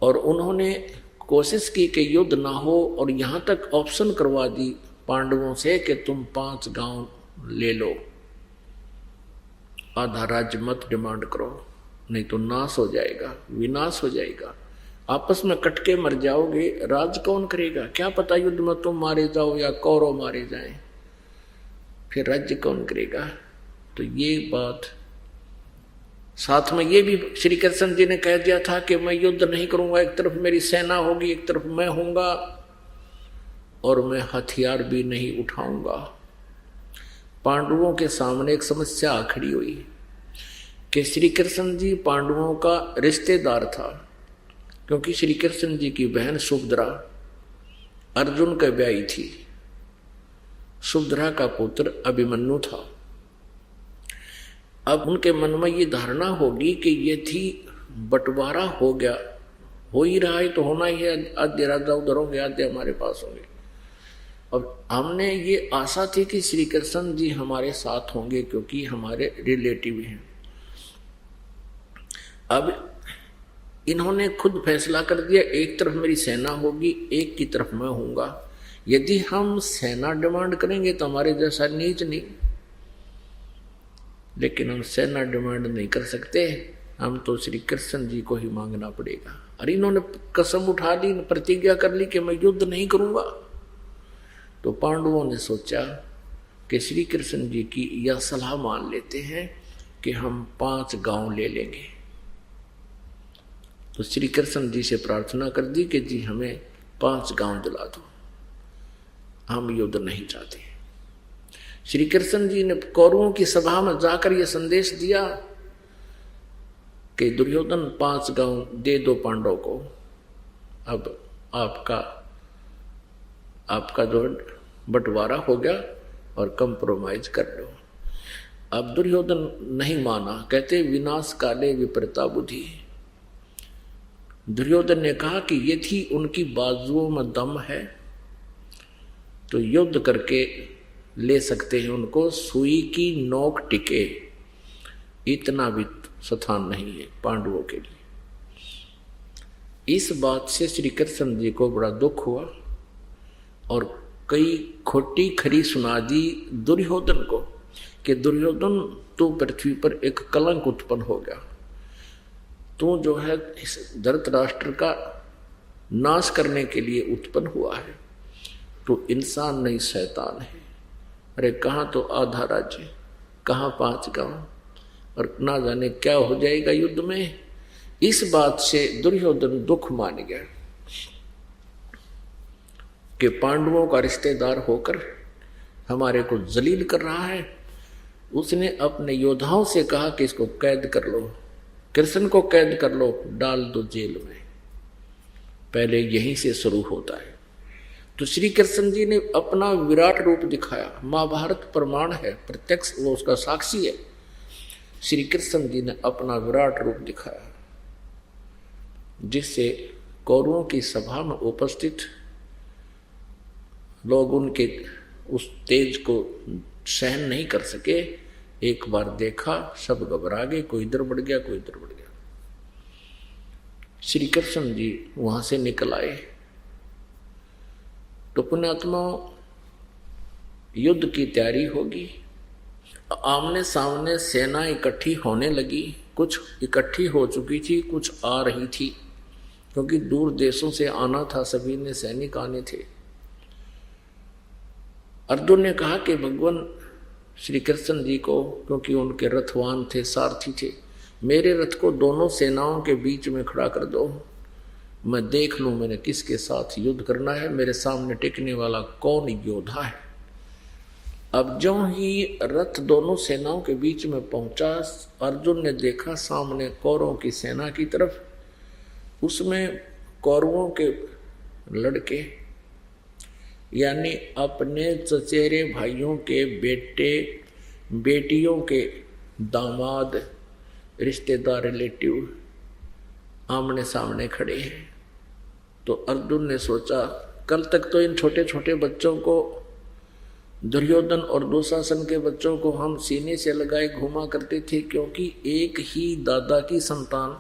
A: और उन्होंने कोशिश की कि युद्ध ना हो, और यहां तक ऑप्शन करवा दी पांडवों से कि तुम 5 गांव ले लो, आधा राज्य मत डिमांड करो, नहीं तो नाश हो जाएगा, विनाश हो जाएगा, आपस में कट के मर जाओगे, राज कौन करेगा, क्या पता युद्ध में तुम मारे जाओ या कौरव मारे जाएं, फिर राज्य कौन करेगा। तो ये बात, साथ में ये भी श्री कृष्ण जी ने कह दिया था कि मैं युद्ध नहीं करूंगा, एक तरफ मेरी सेना होगी, एक तरफ मैं होऊंगा, और मैं हथियार भी नहीं उठाऊंगा। पांडवों के सामने एक समस्या खड़ी हुई कि श्री कृष्ण जी पांडवों का रिश्तेदार था, क्योंकि श्री कृष्ण जी की बहन सुभद्रा अर्जुन के ब्याही थी, सुभद्रा का पुत्र अभिमन्यु था। अब उनके मन में ये धारणा होगी कि यदि बंटवारा हो गया, हो ही रहा है तो होना ही है, आधे राजा उधर होंगे, आधे हमारे पास होंगे। अब हमने ये आशा थी कि श्री कृष्ण जी हमारे साथ होंगे, क्योंकि हमारे रिलेटिव हैं। अब इन्होंने खुद फैसला कर दिया, एक तरफ मेरी सेना होगी, एक की तरफ मैं होऊंगा। यदि हम सेना डिमांड करेंगे तो हमारे जैसा नीच नहीं, लेकिन हम सेना डिमांड नहीं कर सकते, हम तो श्री कृष्ण जी को ही मांगना पड़ेगा। अरे इन्होंने कसम उठा ली, प्रतिज्ञा कर ली कि मैं युद्ध नहीं करूंगा। तो पांडवों ने सोचा कि श्री कृष्ण जी की यह सलाह मान लेते हैं कि हम 5 गांव ले लेंगे। तो श्री कृष्ण जी से प्रार्थना कर दी कि जी हमें 5 गांव दिला दो, हम युद्ध नहीं चाहते। श्री कृष्ण जी ने कौरवों की सभा में जाकर यह संदेश दिया कि दुर्योधन 5 गांव दे दो पांडव को, अब आपका जो बंटवारा हो गया और कंप्रोमाइज कर लो। अब दुर्योधन नहीं माना, कहते विनाश काले विपरीता बुद्धि। दुर्योधन ने कहा कि यदि उनकी बाजुओं में दम है तो युद्ध करके ले सकते हैं उनको, सुई की नोक टिके इतना भी स्थान नहीं है पांडवों के लिए। इस बात से श्री कृष्ण जी को बड़ा दुख हुआ और कई खोटी खरी सुना दी दुर्योधन को कि दुर्योधन तू पृथ्वी पर एक कलंक उत्पन्न हो गया, तू जो है इस धृतराष्ट्र का नाश करने के लिए उत्पन्न हुआ है, तो इंसान नहीं शैतान है। अरे कहाँ तो आधा राज्य, कहाँ 5 गांव, और ना जाने क्या हो जाएगा युद्ध में। इस बात से दुर्योधन दुख मान गया कि पांडवों का रिश्तेदार होकर हमारे को जलील कर रहा है। उसने अपने योद्धाओं से कहा कि इसको कैद कर लो, कृष्ण को कैद कर लो, डाल दो जेल में। पहले यहीं से शुरू होता है। तो श्री कृष्ण जी ने अपना विराट रूप दिखाया, महाभारत प्रमाण है, प्रत्यक्ष वो उसका साक्षी है। श्री कृष्ण जी ने अपना विराट रूप दिखाया, जिससे कौरवों की सभा में उपस्थित लोग उनके उस तेज को सहन नहीं कर सके। एक बार देखा, सब घबरा गए, कोई इधर बढ़ गया, कोई इधर बढ़ गया। श्री कृष्ण जी वहां से निकल आए तो पुण्यात्मा युद्ध की तैयारी होगी। आमने सामने सेना इकट्ठी होने लगी, कुछ इकट्ठी हो चुकी थी, कुछ आ रही थी, क्योंकि दूर देशों से आना था, सभी ने सैनिक आने थे। अर्जुन ने कहा कि भगवान श्री कृष्ण जी को, क्योंकि उनके रथवान थे, सारथी थे, मेरे रथ को दोनों सेनाओं के बीच में खड़ा कर दो, मैं देख लूं मैंने किसके साथ युद्ध करना है, मेरे सामने टिकने वाला कौन योद्धा है। अब जो ही रथ दोनों सेनाओं के बीच में पहुंचा, अर्जुन ने देखा सामने कौरवों की सेना की तरफ, उसमें कौरवों के लड़के यानी अपने चचेरे भाइयों के बेटे बेटियों के दामाद रिश्तेदार रिलेटिव आमने सामने खड़े हैं। तो अर्जुन ने सोचा, कल तक तो इन छोटे छोटे बच्चों को, दुर्योधन और दुशासन के बच्चों को हम सीने से लगाए घुमा करते थे, क्योंकि एक ही दादा की संतान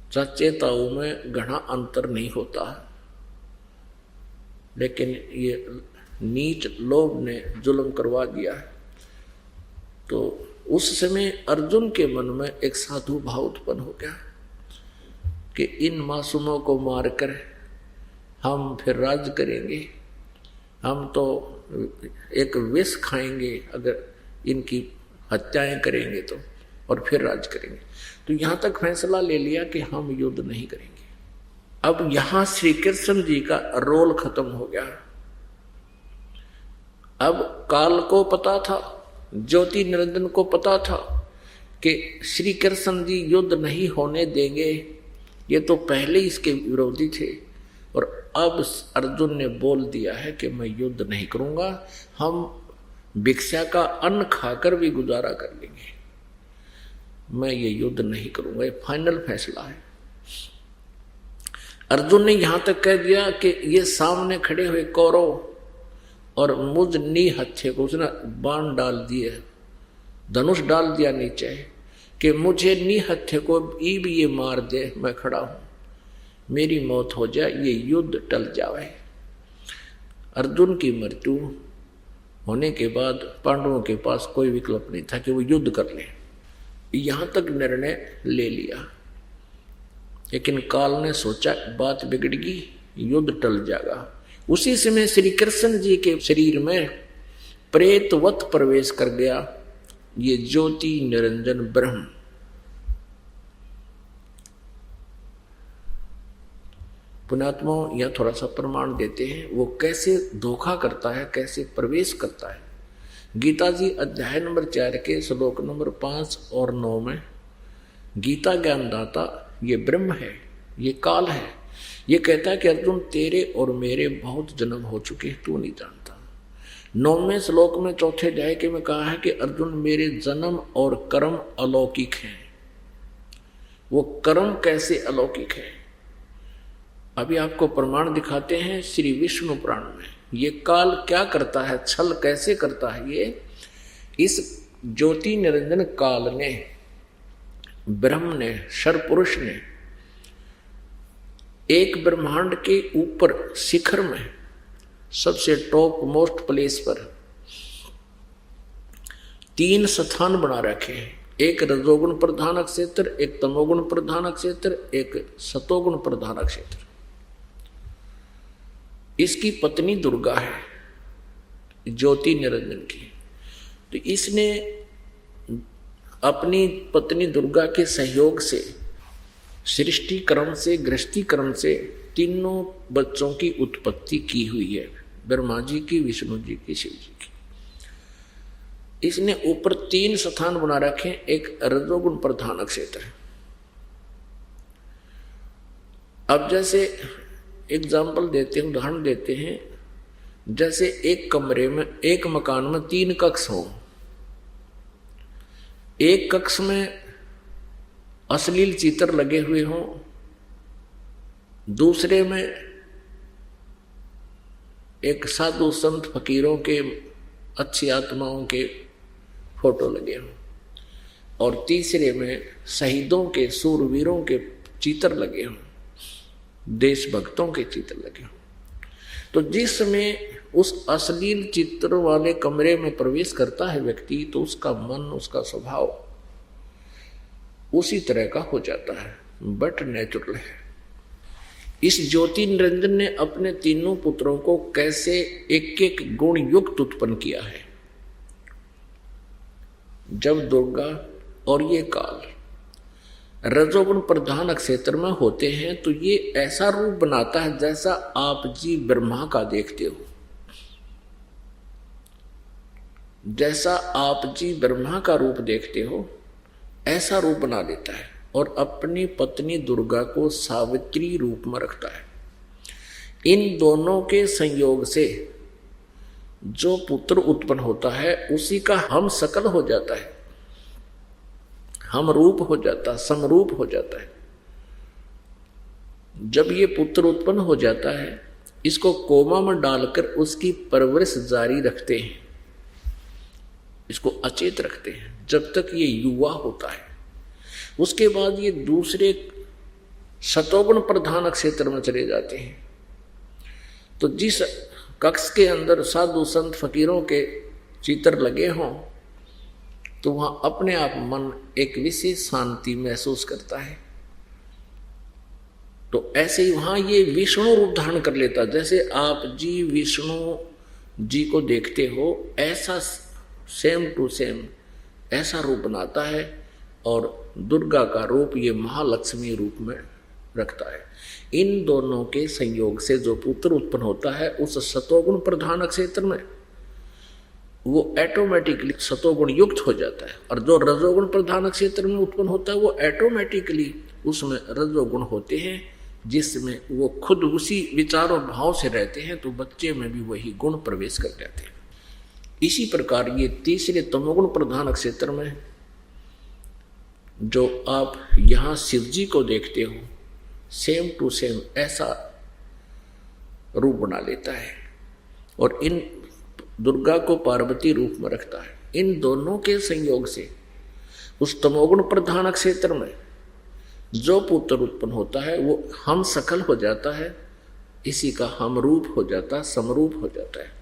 A: सचेताओं में घना अंतर नहीं होता, लेकिन ये नीच लोभ ने जुल्म करवा दिया है। तो उस समय अर्जुन के मन में एक साधु भाव उत्पन्न हो गया कि इन मासूमों को मारकर हम फिर राज करेंगे, हम तो एक विष खाएंगे अगर इनकी हत्याएं करेंगे तो, और फिर राज करेंगे। तो यहां तक फैसला ले लिया कि हम युद्ध नहीं करेंगे। अब यहां श्री कृष्ण जी का रोल खत्म हो गया। अब काल को पता था, ज्योति निरंजन को पता था कि श्री कृष्ण जी युद्ध नहीं होने देंगे, ये तो पहले इसके विरोधी थे। और अब अर्जुन ने बोल दिया है कि मैं युद्ध नहीं करूंगा, हम भिक्षा का अन्न खाकर भी गुजारा कर लेंगे, मैं ये युद्ध नहीं करूंगा। ये फाइनल फैसला है। अर्जुन ने यहां तक कह दिया कि ये सामने खड़े हुए कौरव और मुझ निहत्थे को उसने बाण डाल दिए, धनुष डाल दिया नीचे कि मुझे निहत्थे को भी ये मार दे, मैं खड़ा हूं, मेरी मौत हो जाए, ये युद्ध टल जाए। अर्जुन की मृत्यु होने के बाद पांडवों के पास कोई विकल्प नहीं था कि वो युद्ध कर ले। यहां तक निर्णय ले लिया, लेकिन काल ने सोचा बात बिगड़गी, युद्ध टल जाएगा। उसी समय श्री कृष्ण जी के शरीर में प्रेतवत प्रवेश कर गया ये ज्योति निरंजन ब्रह्म। पुण्यात्मा यह थोड़ा सा प्रमाण देते हैं वो कैसे धोखा करता है, कैसे प्रवेश करता है। गीता जी अध्याय नंबर 4 के श्लोक नंबर 5 और 9 में गीता ज्ञानदाता ये ब्रह्म है, ये काल है, ये कहता है कि अर्जुन तेरे और मेरे बहुत जन्म हो चुके हैं, तू नहीं जानता। 9वें श्लोक में 4थे अध्याय के में कहा है कि अर्जुन मेरे जन्म और कर्म अलौकिक हैं। वो कर्म कैसे अलौकिक है, अभी आपको प्रमाण दिखाते हैं श्री विष्णु पुराण में। ये काल क्या करता है, छल कैसे करता है। ये इस ज्योति निरंजन काल ने, ब्रह्म ने, सर्वपुरुष ने एक ब्रह्मांड के ऊपर शिखर में सबसे टॉप मोस्ट प्लेस पर 3 स्थान बना रखे हैं। एक रजोगुण प्रधान क्षेत्र, एक तमोगुण प्रधान क्षेत्र, एक सतोगुण प्रधान क्षेत्र। इसकी पत्नी दुर्गा है, ज्योति निरंजन की। तो इसने अपनी पत्नी दुर्गा के सहयोग से सृष्टि क्रम से, गृहस्थी क्रम से तीनों बच्चों की उत्पत्ति की हुई है, ब्रह्मा जी की, विष्णु जी की, शिव जी की। इसने ऊपर 3 स्थान बना रखे। एक रजोगुण प्रधान क्षेत्र है। अब जैसे एग्जाम्पल देते हैं, उदाहरण देते हैं, जैसे एक कमरे में, एक मकान में 3 कक्ष हो। एक कक्ष में अश्लील चित्र लगे हुए हों, दूसरे में एक साधु संत फकीरों के, अच्छी आत्माओं के फोटो लगे हों, और तीसरे में शहीदों के, सूरवीरों के चित्र लगे हों, देशभक्तों के चित्र लगे हों। तो जिस समय उस अश्लील चित्र वाले कमरे में प्रवेश करता है व्यक्ति, तो उसका मन, उसका स्वभाव उसी तरह का हो जाता है, बट नेचुरल है। इस ज्योति निरंजन ने अपने तीनों पुत्रों को कैसे एक एक गुण युक्त उत्पन्न किया है। जब दुर्गा और ये काल रजोगुण प्रधान क्षेत्र में होते हैं, तो ये ऐसा रूप बनाता है जैसा आप जी ब्रह्मा का देखते हो, जैसा आप जी ब्रह्मा का रूप देखते हो ऐसा रूप बना देता है, और अपनी पत्नी दुर्गा को सावित्री रूप में रखता है। इन दोनों के संयोग से जो पुत्र उत्पन्न होता है उसी का हम सकल हो जाता है, हम रूप हो जाता है, समरूप हो जाता है। जब ये पुत्र उत्पन्न हो जाता है, इसको कोमा में डालकर उसकी परवरिश जारी रखते हैं, इसको अचेत रखते हैं जब तक ये युवा होता है। उसके बाद ये दूसरे सतोगुण प्रधान क्षेत्र में चले जाते हैं। तो जिस कक्ष के अंदर साधु संत फकीरों के चित्र लगे हों तो वहां अपने आप मन एक विशेष शांति महसूस करता है। तो ऐसे ही वहां ये विष्णु रूप धारण कर लेता। जैसे आप जी विष्णु जी को देखते हो ऐसा सेम टू सेम ऐसा रूप बनाता है और दुर्गा का रूप ये महालक्ष्मी रूप में रखता है। इन दोनों के संयोग से जो पुत्र उत्पन्न होता है उस सतोगुण प्रधान क्षेत्र में वो ऑटोमेटिकली सतोगुण युक्त हो जाता है, और जो रजोगुण प्रधान क्षेत्र में उत्पन्न होता है वो ऑटोमेटिकली उसमें रजोगुण होते हैं, जिसमें वो खुद उसी विचार और भाव से रहते हैं, तो बच्चे में भी वही गुण प्रवेश कर जाते हैं। इसी प्रकार ये तीसरे तमोगुण प्रधान क्षेत्र में जो आप यहाँ शिव जी को देखते हो सेम टू सेम ऐसा रूप बना लेता है और इन दुर्गा को पार्वती रूप में रखता है। इन दोनों के संयोग से उस तमोगुण प्रधान क्षेत्र में जो पुत्र उत्पन्न होता है वो हम सकल हो जाता है, इसी का हम रूप हो जाता, समरूप हो जाता है।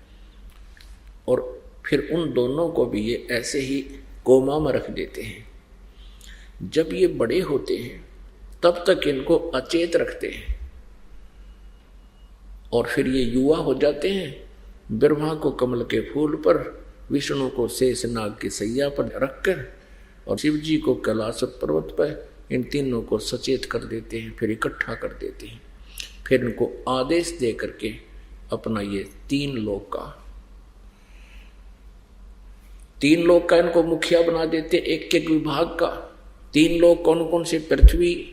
A: और फिर उन दोनों को भी ये ऐसे ही कोमा में रख देते हैं। जब ये बड़े होते हैं तब तक इनको अचेत रखते हैं और फिर ये युवा हो जाते हैं। ब्रह्मा को कमल के फूल पर, विष्णु को शेष नाग की सैया पर रखकर और शिव जी को कैलाश पर्वत पर, इन तीनों को सचेत कर देते हैं, फिर इकट्ठा कर देते हैं। फिर इनको आदेश दे करके अपना ये तीन लोक का इनको मुखिया बना देते, एक एक विभाग का। तीन लोक कौन कौन से? पृथ्वी,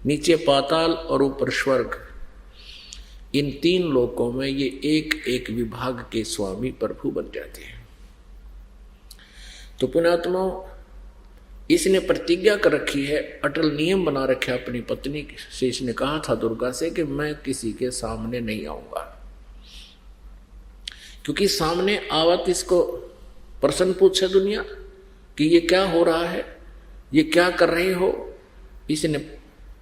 A: नीचे पाताल और ऊपर स्वर्ग। इन तीन लोकों में ये एक एक विभाग के स्वामी प्रभु बन जाते हैं। तो पुण्यात्मा, इसने प्रतिज्ञा कर रखी है, अटल नियम बना रखा है अपनी पत्नी से। इसने कहा था दुर्गा से कि मैं किसी के सामने नहीं आऊंगा, क्योंकि सामने आवत इसको प्रश्न पूछे दुनिया कि ये क्या हो रहा है, ये क्या कर रहे हो। इसने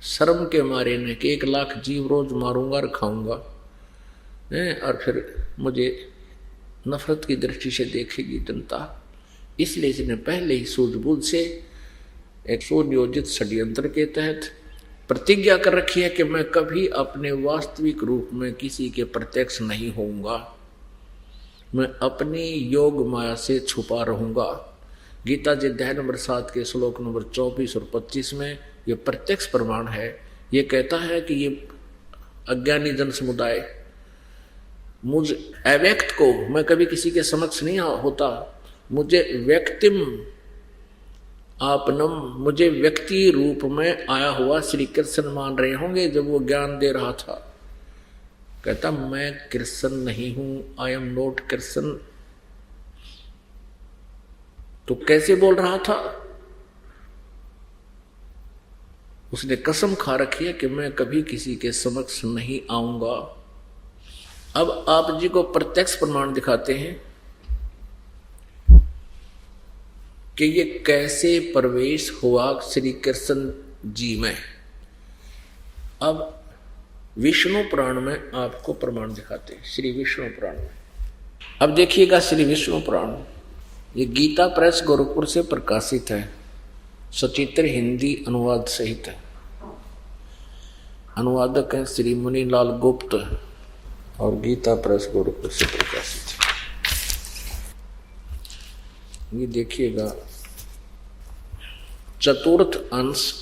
A: शर्म के मारे ने कि 1 लाख जीव रोज मारूंगा और खाऊंगा, और फिर मुझे नफरत की दृष्टि से देखेगी जनता। इसलिए इसने पहले ही सूझबूझ से एक सुनियोजित षड्यंत्र के तहत प्रतिज्ञा कर रखी है कि मैं कभी अपने वास्तविक रूप में किसी के प्रत्यक्ष नहीं होऊंगा, मैं अपनी योग माया से छुपा रहूंगा। गीता जी अध्याय नंबर 7 के श्लोक नंबर 24 और 25 में ये प्रत्यक्ष प्रमाण है। ये कहता है कि ये अज्ञानी जन समुदाय मुझ अव्यक्त को मैं कभी किसी के समक्ष नहीं होता, मुझे व्यक्तिम आपनम, मुझे व्यक्ति रूप में आया हुआ श्री कृष्ण मान रहे होंगे। जब वो ज्ञान दे रहा था कहता मैं कृष्ण नहीं हूं, आई एम नॉट कृष्ण। तो कैसे बोल रहा था? उसने कसम खा रखी है कि मैं कभी किसी के समक्ष नहीं आऊंगा। अब आप जी को प्रत्यक्ष प्रमाण दिखाते हैं कि ये कैसे प्रवेश हुआ श्री कृष्ण जी में। अब विष्णु पुराण में आपको प्रमाण दिखाते हैं, श्री विष्णु पुराण में। अब देखिएगा श्री विष्णु पुराण, ये गीता प्रेस गोरखपुर से प्रकाशित है, सचित्र हिंदी अनुवाद सहित है। अनुवादक हैं श्री मुनीलाल गुप्त और गीता प्रेस गोरखपुर से प्रकाशित है। ये देखिएगा, चतुर्थ अंश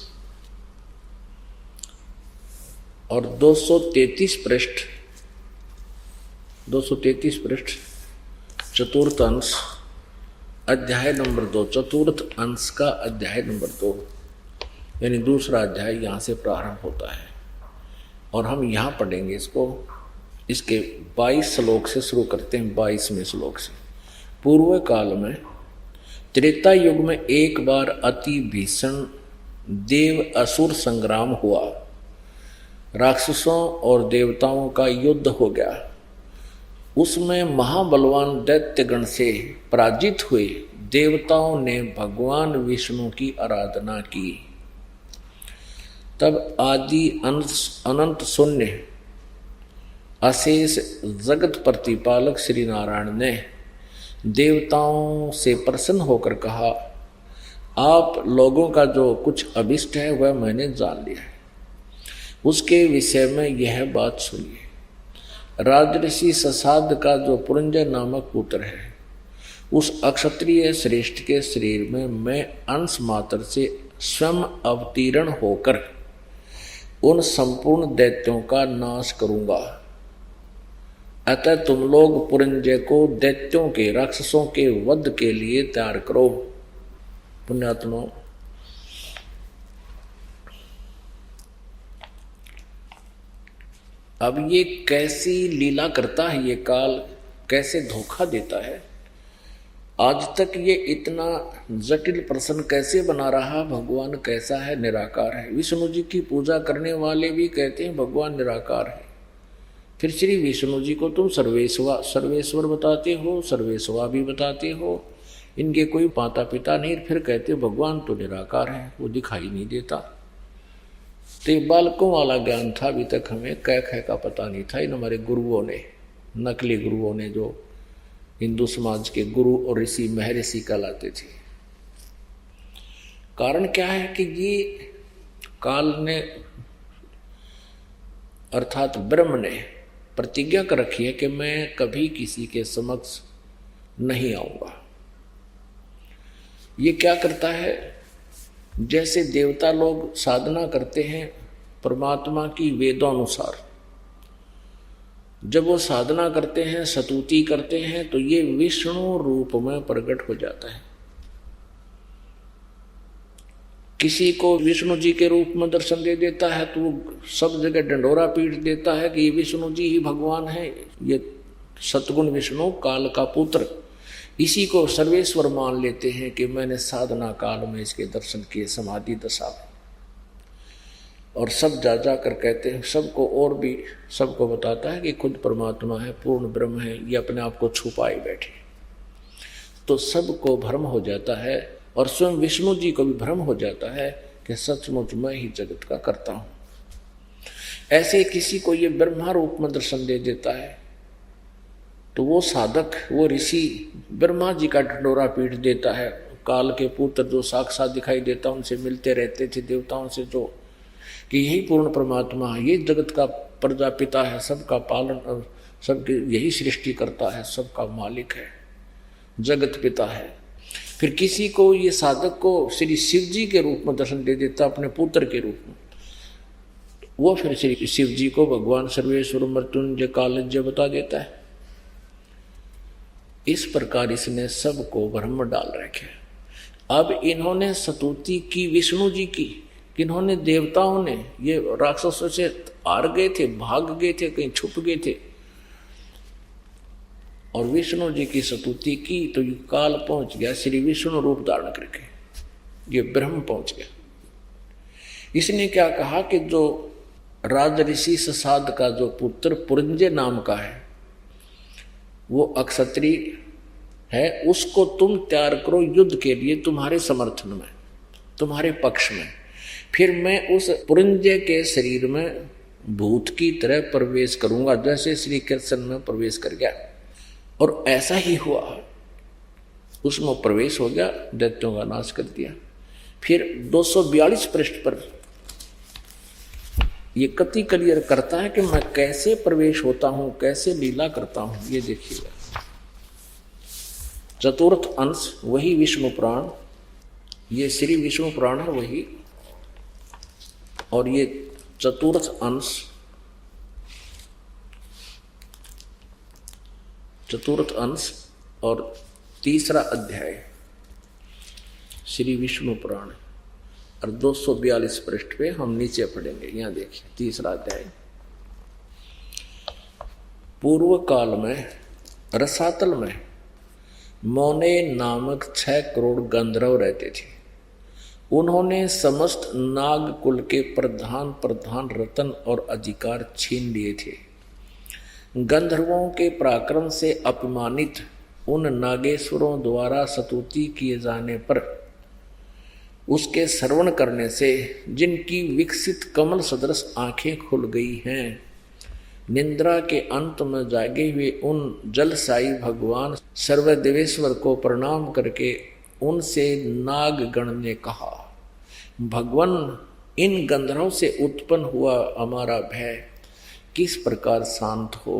A: और 233 पृष्ठ चतुर्थ अंश अध्याय नंबर 2, चतुर्थ अंश का अध्याय नंबर 2, यानी दूसरा अध्याय यहाँ से प्रारंभ होता है और हम यहाँ पढ़ेंगे इसको। इसके 22 श्लोक से शुरू करते हैं, 22वें श्लोक से। पूर्व काल में त्रेता युग में एक बार अति भीषण देव असुर संग्राम हुआ, राक्षसों और देवताओं का युद्ध हो गया। उसमें महाबलवान दैत्यगण से पराजित हुए देवताओं ने भगवान विष्णु की आराधना की। तब आदि अनंत शून्य अशेष जगत प्रतिपालक श्री नारायण ने देवताओं से प्रसन्न होकर कहा, आप लोगों का जो कुछ अभिष्ट है वह मैंने जान लिया है, उसके विषय में यह बात सुनिए। राजऋषि ससाद का जो पुरंजय नामक पुत्र है, उस अक्षत्रिय श्रेष्ठ के शरीर में मैं अंश मात्र से स्वयं अवतीर्ण होकर उन संपूर्ण दैत्यों का नाश करूंगा। अतः तुम लोग पुरंजय को दैत्यों के राक्षसों के वध के लिए तैयार करो। पुण्यात्माओं, अब ये कैसी लीला करता है ये काल, कैसे धोखा देता है। आज तक ये इतना जटिल प्रश्न कैसे बना रहा, भगवान कैसा है, निराकार है। विष्णु जी की पूजा करने वाले भी कहते हैं भगवान निराकार है। फिर श्री विष्णु जी को तुम सर्वेश्वर बताते हो, सर्वेश्वा भी बताते हो, इनके कोई माता पिता नहीं, फिर कहते भगवान तो निराकार है, वो दिखाई नहीं देता। तो बालकों वाला ज्ञान था, अभी तक हमें कै खे का पता नहीं था। इन हमारे गुरुओं ने, नकली गुरुओं ने, जो हिंदू समाज के गुरु और ऋषि महर्षि कहलाते थे। कारण क्या है कि ये काल ने अर्थात ब्रह्म ने प्रतिज्ञा कर रखी है कि मैं कभी किसी के समक्ष नहीं आऊंगा। ये क्या करता है, जैसे देवता लोग साधना करते हैं परमात्मा की वेदोनुसार, जब वो साधना करते हैं, स्तुति करते हैं, तो ये विष्णु रूप में प्रकट हो जाता है। किसी को विष्णु जी के रूप में दर्शन दे देता है तो वो सब जगह डंडोरा पीट देता है कि ये विष्णु जी ही भगवान है, ये सतगुण विष्णु काल का पुत्र। इसी को सर्वेश्वर मान लेते हैं कि मैंने साधना काल में इसके दर्शन किए समाधि दशा में। और सब जा जा कर कहते हैं, सबको और भी सबको बताता है कि खुद परमात्मा है, पूर्ण ब्रह्म है, ये अपने आप को छुपाए बैठे। तो सबको भ्रम हो जाता है और स्वयं विष्णु जी को भी भ्रम हो जाता है कि सचमुच मैं ही जगत का करता हूँ। ऐसे किसी को ये ब्रह्मा रूप में दर्शन दे देता है तो वो साधक, वो ऋषि ब्रह्मा जी का ढंडोरा पीट देता है। काल के पुत्र जो साक्षात दिखाई देता, उनसे मिलते रहते थे देवताओं से, जो कि यही पूर्ण परमात्मा है, ये जगत का प्रजापिता है, सबका पालन, सबकी यही सृष्टि करता है, सबका मालिक है, जगत पिता है। फिर किसी को ये साधक को श्री शिव जी के रूप में दर्शन दे देता, अपने पुत्र के रूप में, वो फिर श्री शिव जी को भगवान सर्वेश्वर मृत्युंजय कालज्ञ बता देता है। इस प्रकार इसने सबको भ्रम डाल रखे। अब इन्होंने स्तुति की विष्णु जी की, किन्होंने, देवताओं ने। ये राक्षसों से हार गए थे, भाग गए थे, कहीं छुप गए थे, और विष्णु जी की स्तुति की तो ये काल पहुंच गया श्री विष्णु रूप धारण करके, ये ब्रह्म पहुंच गया। इसने क्या कहा कि जो राजऋषि ससाद का जो पुत्र पुरंजय नाम का है, वो अक्षत्रिय है, उसको तुम तैयार करो युद्ध के लिए, तुम्हारे समर्थन में, तुम्हारे पक्ष में। फिर मैं उस पुरंजय के शरीर में भूत की तरह प्रवेश करूंगा, जैसे श्री कृष्ण में प्रवेश कर गया। और ऐसा ही हुआ, उसमें प्रवेश हो गया, दैत्यों का नाश कर दिया। फिर 242 पृष्ठ पर ये कति क्लियर करता है कि मैं कैसे प्रवेश होता हूं, कैसे लीला करता हूं। ये देखिएगा, चतुर्थ अंश वही विष्णु पुराण, ये श्री विष्णु पुराण है वही, और ये चतुर्थ अंश और तीसरा अध्याय श्री विष्णु पुराण, और 242 पृष्ठ पे हम नीचे पढ़ेंगे। यहाँ देखिए तीसरा अध्याय। पूर्व काल में रसातल में मौने नामक 6 करोड़ गंधर्व रहते थे। उन्होंने समस्त नाग कुल के प्रधान रतन और अधिकार छीन लिए थे। गंधर्वों के पराक्रम से अपमानित उन नागेश्वरों द्वारा स्तुति किए जाने पर उसके श्रवण करने से जिनकी विकसित कमल सदृश आंखें खुल गई हैं, निद्रा के अंत में जागे हुए उन जलसाई भगवान सर्वदेवेश्वर को प्रणाम करके उनसे नागगण ने कहा, भगवान इन गंधर्वों से उत्पन्न हुआ हमारा भय किस प्रकार शांत हो।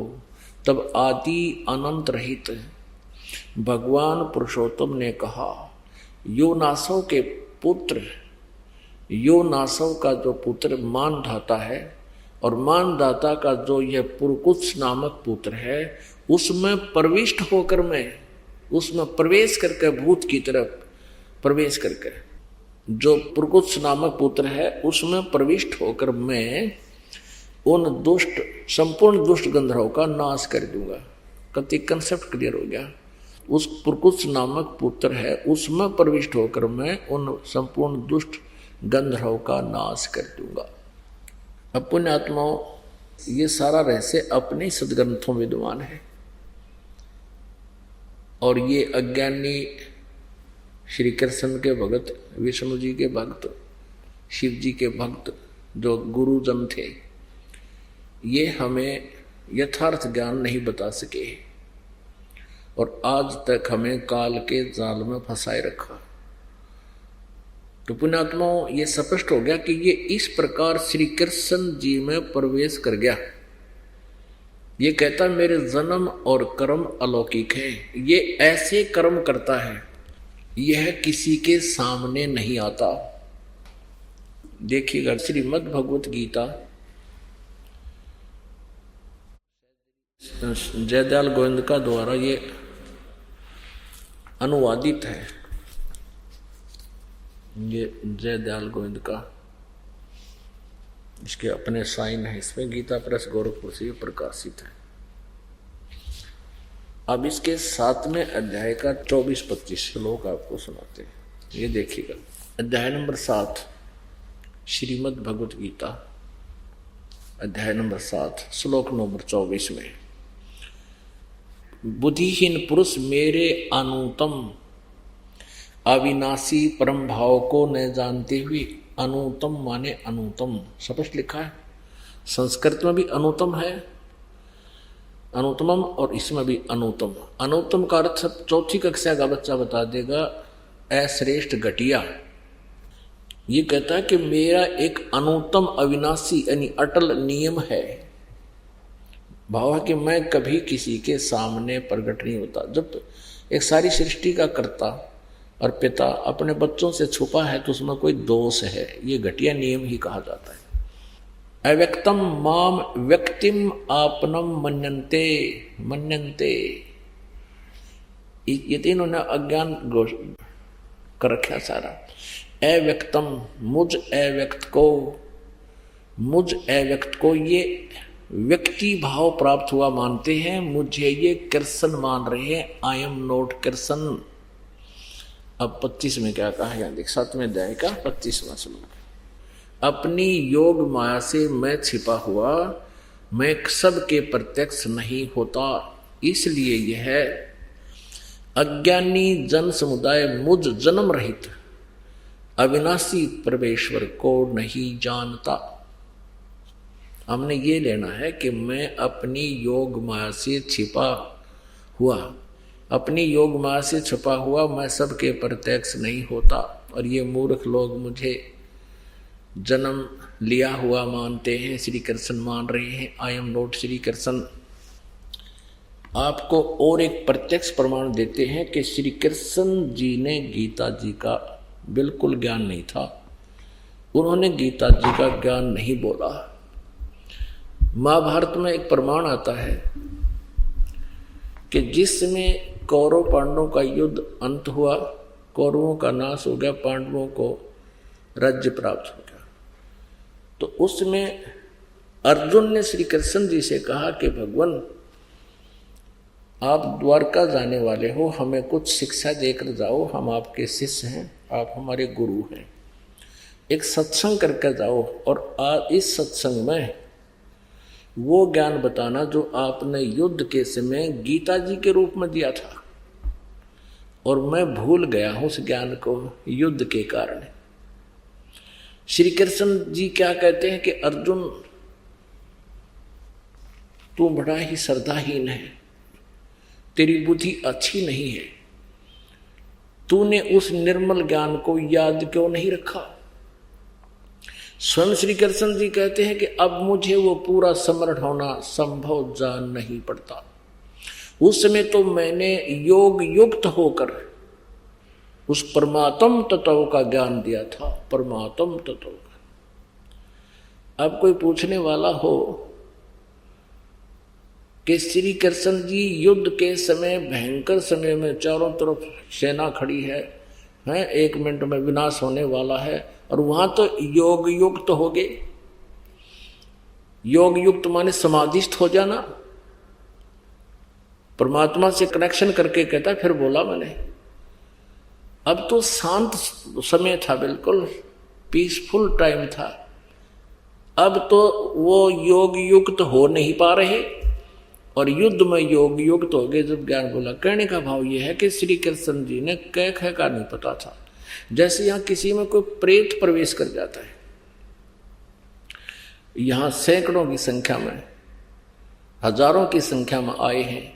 A: तब आदि अनंत रहित भगवान पुरुषोत्तम ने कहा, योनासव के पुत्र, योनासव का जो पुत्र मानधाता है और मानधाता का जो यह पुरकुत्स नामक पुत्र है, उसमें प्रविष्ट होकर मैं, उसमें प्रवेश करके भूत की तरफ प्रवेश करके, जो पुरकुत्स नामक पुत्र है उसमें प्रविष्ट होकर मैं उन दुष्ट, संपूर्ण दुष्ट गंधर्वों का नाश कर दूंगा। कति कंसेप्ट क्लियर हो गया। उस पुरकुत्स नामक पुत्र है उसमें प्रविष्ट होकर मैं उन संपूर्ण दुष्ट गंधर्वों का नाश कर दूंगा। अब पुण्यात्माओं, ये सारा रहस्य अपने सदग्रंथों में विद्यमान है और ये अज्ञानी श्री कृष्ण के भक्त, विष्णु जी के भक्त, शिव जी के भक्त जो गुरुजन थे, ये हमें यथार्थ ज्ञान नहीं बता सके और आज तक हमें काल के जाल में फंसाए रखा। तो पुण्यात्माओं, ये स्पष्ट हो गया कि ये इस प्रकार श्री कृष्ण जी में प्रवेश कर गया। ये कहता मेरे जन्म और कर्म अलौकिक है, ये ऐसे कर्म करता है, यह किसी के सामने नहीं आता। देखिएगा श्रीमद् भगवत गीता जयदयाल गोविंद द्वारा ये अनुवादित है। ये जयदयाल गोविंद का, इसके अपने साइन है, इसमें गीता प्रेस गोरखपुर से प्रकाशित है। अब इसके 7वें अध्याय का 24-25 श्लोक आपको सुनाते हैं। ये देखिएगा, अध्याय नंबर 7 श्रीमद् भगवत गीता, अध्याय नंबर 7 श्लोक नंबर 24 में, बुद्धिहीन पुरुष मेरे अनुतम अविनाशी परम भाव को न जानते हुए, अनुतम माने अनुतम स्पष्ट लिखा है, संस्कृत में भी अनुतम है, अनुतमम, और इसमें भी अनुतम। अनुतम का अर्थ 4ठी कक्षा का बच्चा बता देगा, अश्रेष्ठ घटिया। ये कहता है कि मेरा एक अनुतम अविनाशी यानी अटल नियम है, भाव है कि मैं कभी किसी के सामने प्रकट नहीं होता। जब एक सारी सृष्टि का कर्ता और पिता अपने बच्चों से छुपा है तो उसमें कोई दोष है, ये घटिया नियम ही कहा जाता है। अव्यक्तम माम व्यक्तिम आपनम मन्यन्ते, मन्यन्ते, ये तीनों ने अज्ञान कर रखा सारा। अव्यक्तम, मुझ अव्यक्त को, मुझ अव्यक्त को ये व्यक्ति भाव प्राप्त हुआ मानते हैं, मुझे ये कृष्ण मान रहे हैं, आई एम नॉट कृष्ण। अब 25 में क्या कहा है, देख 7वें अध्याय का 25वां श्लोक, अपनी योग माया से मैं छिपा हुआ, मैं सबके प्रत्यक्ष नहीं होता, इसलिए यह अज्ञानी जन समुदाय मुझ जन्म रहित अविनाशी परमेश्वर को नहीं जानता। हमने ये लेना है कि मैं अपनी योग माया से छिपा हुआ, अपनी योग माया से छुपा हुआ मैं सबके प्रत्यक्ष नहीं होता, और ये मूर्ख लोग मुझे जन्म लिया हुआ मानते हैं, श्री कृष्ण मान रहे हैं, I am not Shri Krishna. आपको और एक प्रत्यक्ष प्रमाण देते हैं कि श्री कृष्ण जी ने गीता जी का बिल्कुल ज्ञान नहीं था, उन्होंने गीता जी का ज्ञान नहीं बोला। महाभारत में एक प्रमाण आता है कि जिसमें कौरव पांडवों का युद्ध अंत हुआ, कौरवों का नाश हो गया, पांडवों को राज्य प्राप्त हो गया, तो उसमें अर्जुन ने श्री कृष्ण जी से कहा कि भगवान आप द्वारका जाने वाले हो, हमें कुछ शिक्षा देकर जाओ, हम आपके शिष्य हैं, आप हमारे गुरु हैं, एक सत्संग करके जाओ और इस सत्संग में वो ज्ञान बताना जो आपने युद्ध के समय गीता जी के रूप में दिया था, और मैं भूल गया हूं उस ज्ञान को युद्ध के कारण। श्री कृष्ण जी क्या कहते हैं कि अर्जुन तू बड़ा ही श्रद्धाहीन है, तेरी बुद्धि अच्छी नहीं है, तूने उस निर्मल ज्ञान को याद क्यों नहीं रखा। स्वयं श्री कृष्ण जी कहते हैं कि अब मुझे वो पूरा समर्थ होना संभव जान नहीं पड़ता। उस समय तो मैंने योग युक्त होकर उस परमात्म तत्व का ज्ञान दिया था, परमात्म तत्व का। अब कोई पूछने वाला हो कि श्री कृष्ण जी युद्ध के समय, भयंकर समय में चारों तरफ सेना खड़ी है, 1 मिनट में विनाश होने वाला है, और वहां तो योग युक्त हो गए। योग युक्त माने समाधिस्थ हो जाना। परमात्मा से कनेक्शन करके कहता, फिर बोला मैंने, अब तो शांत समय था, बिल्कुल पीसफुल टाइम था। अब तो वो योग युक्त हो नहीं पा रहे और युद्ध में योग युक्त हो गए। जब ज्ञान बोला, कहने का भाव ये है कि श्री कृष्ण जी ने कह का नहीं पता था। जैसे यहां किसी में कोई प्रेत प्रवेश कर जाता है, यहां सैकड़ों की संख्या में, हजारों की संख्या में आए हैं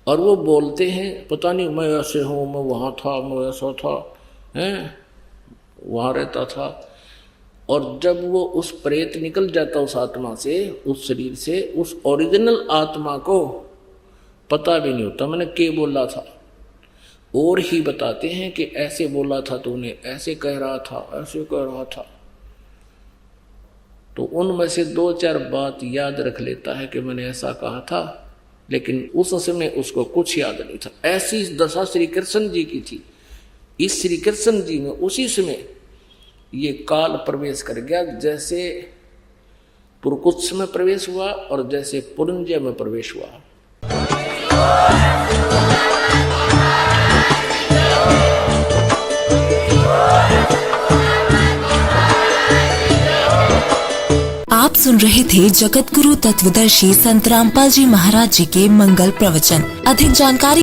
A: और वो बोलते हैं, पता नहीं मैं ऐसे हूं, मैं वहां था, मैं ऐसा था, वहां रहता था। और जब वो उस प्रेत निकल जाता उस आत्मा से, उस शरीर से, उस ओरिजिनल आत्मा को पता भी नहीं होता मैंने क्या बोला था। और ही बताते हैं कि ऐसे बोला था तूने, ऐसे कह रहा था, ऐसे कह रहा था। तो उनमें से 2-4 बात याद रख लेता है कि मैंने ऐसा कहा था, लेकिन उस समय उसको कुछ याद नहीं था। ऐसी दशा श्री कृष्ण जी की थी। इस श्री कृष्ण जी में उसी समय ये काल प्रवेश कर गया, जैसे पुरकुत्स में प्रवेश हुआ और जैसे पुरंजय में प्रवेश हुआ।
B: आप सुन रहे थे जगत गुरु तत्वदर्शी संत रामपाल जी महाराज जी के मंगल प्रवचन। अधिक जानकारी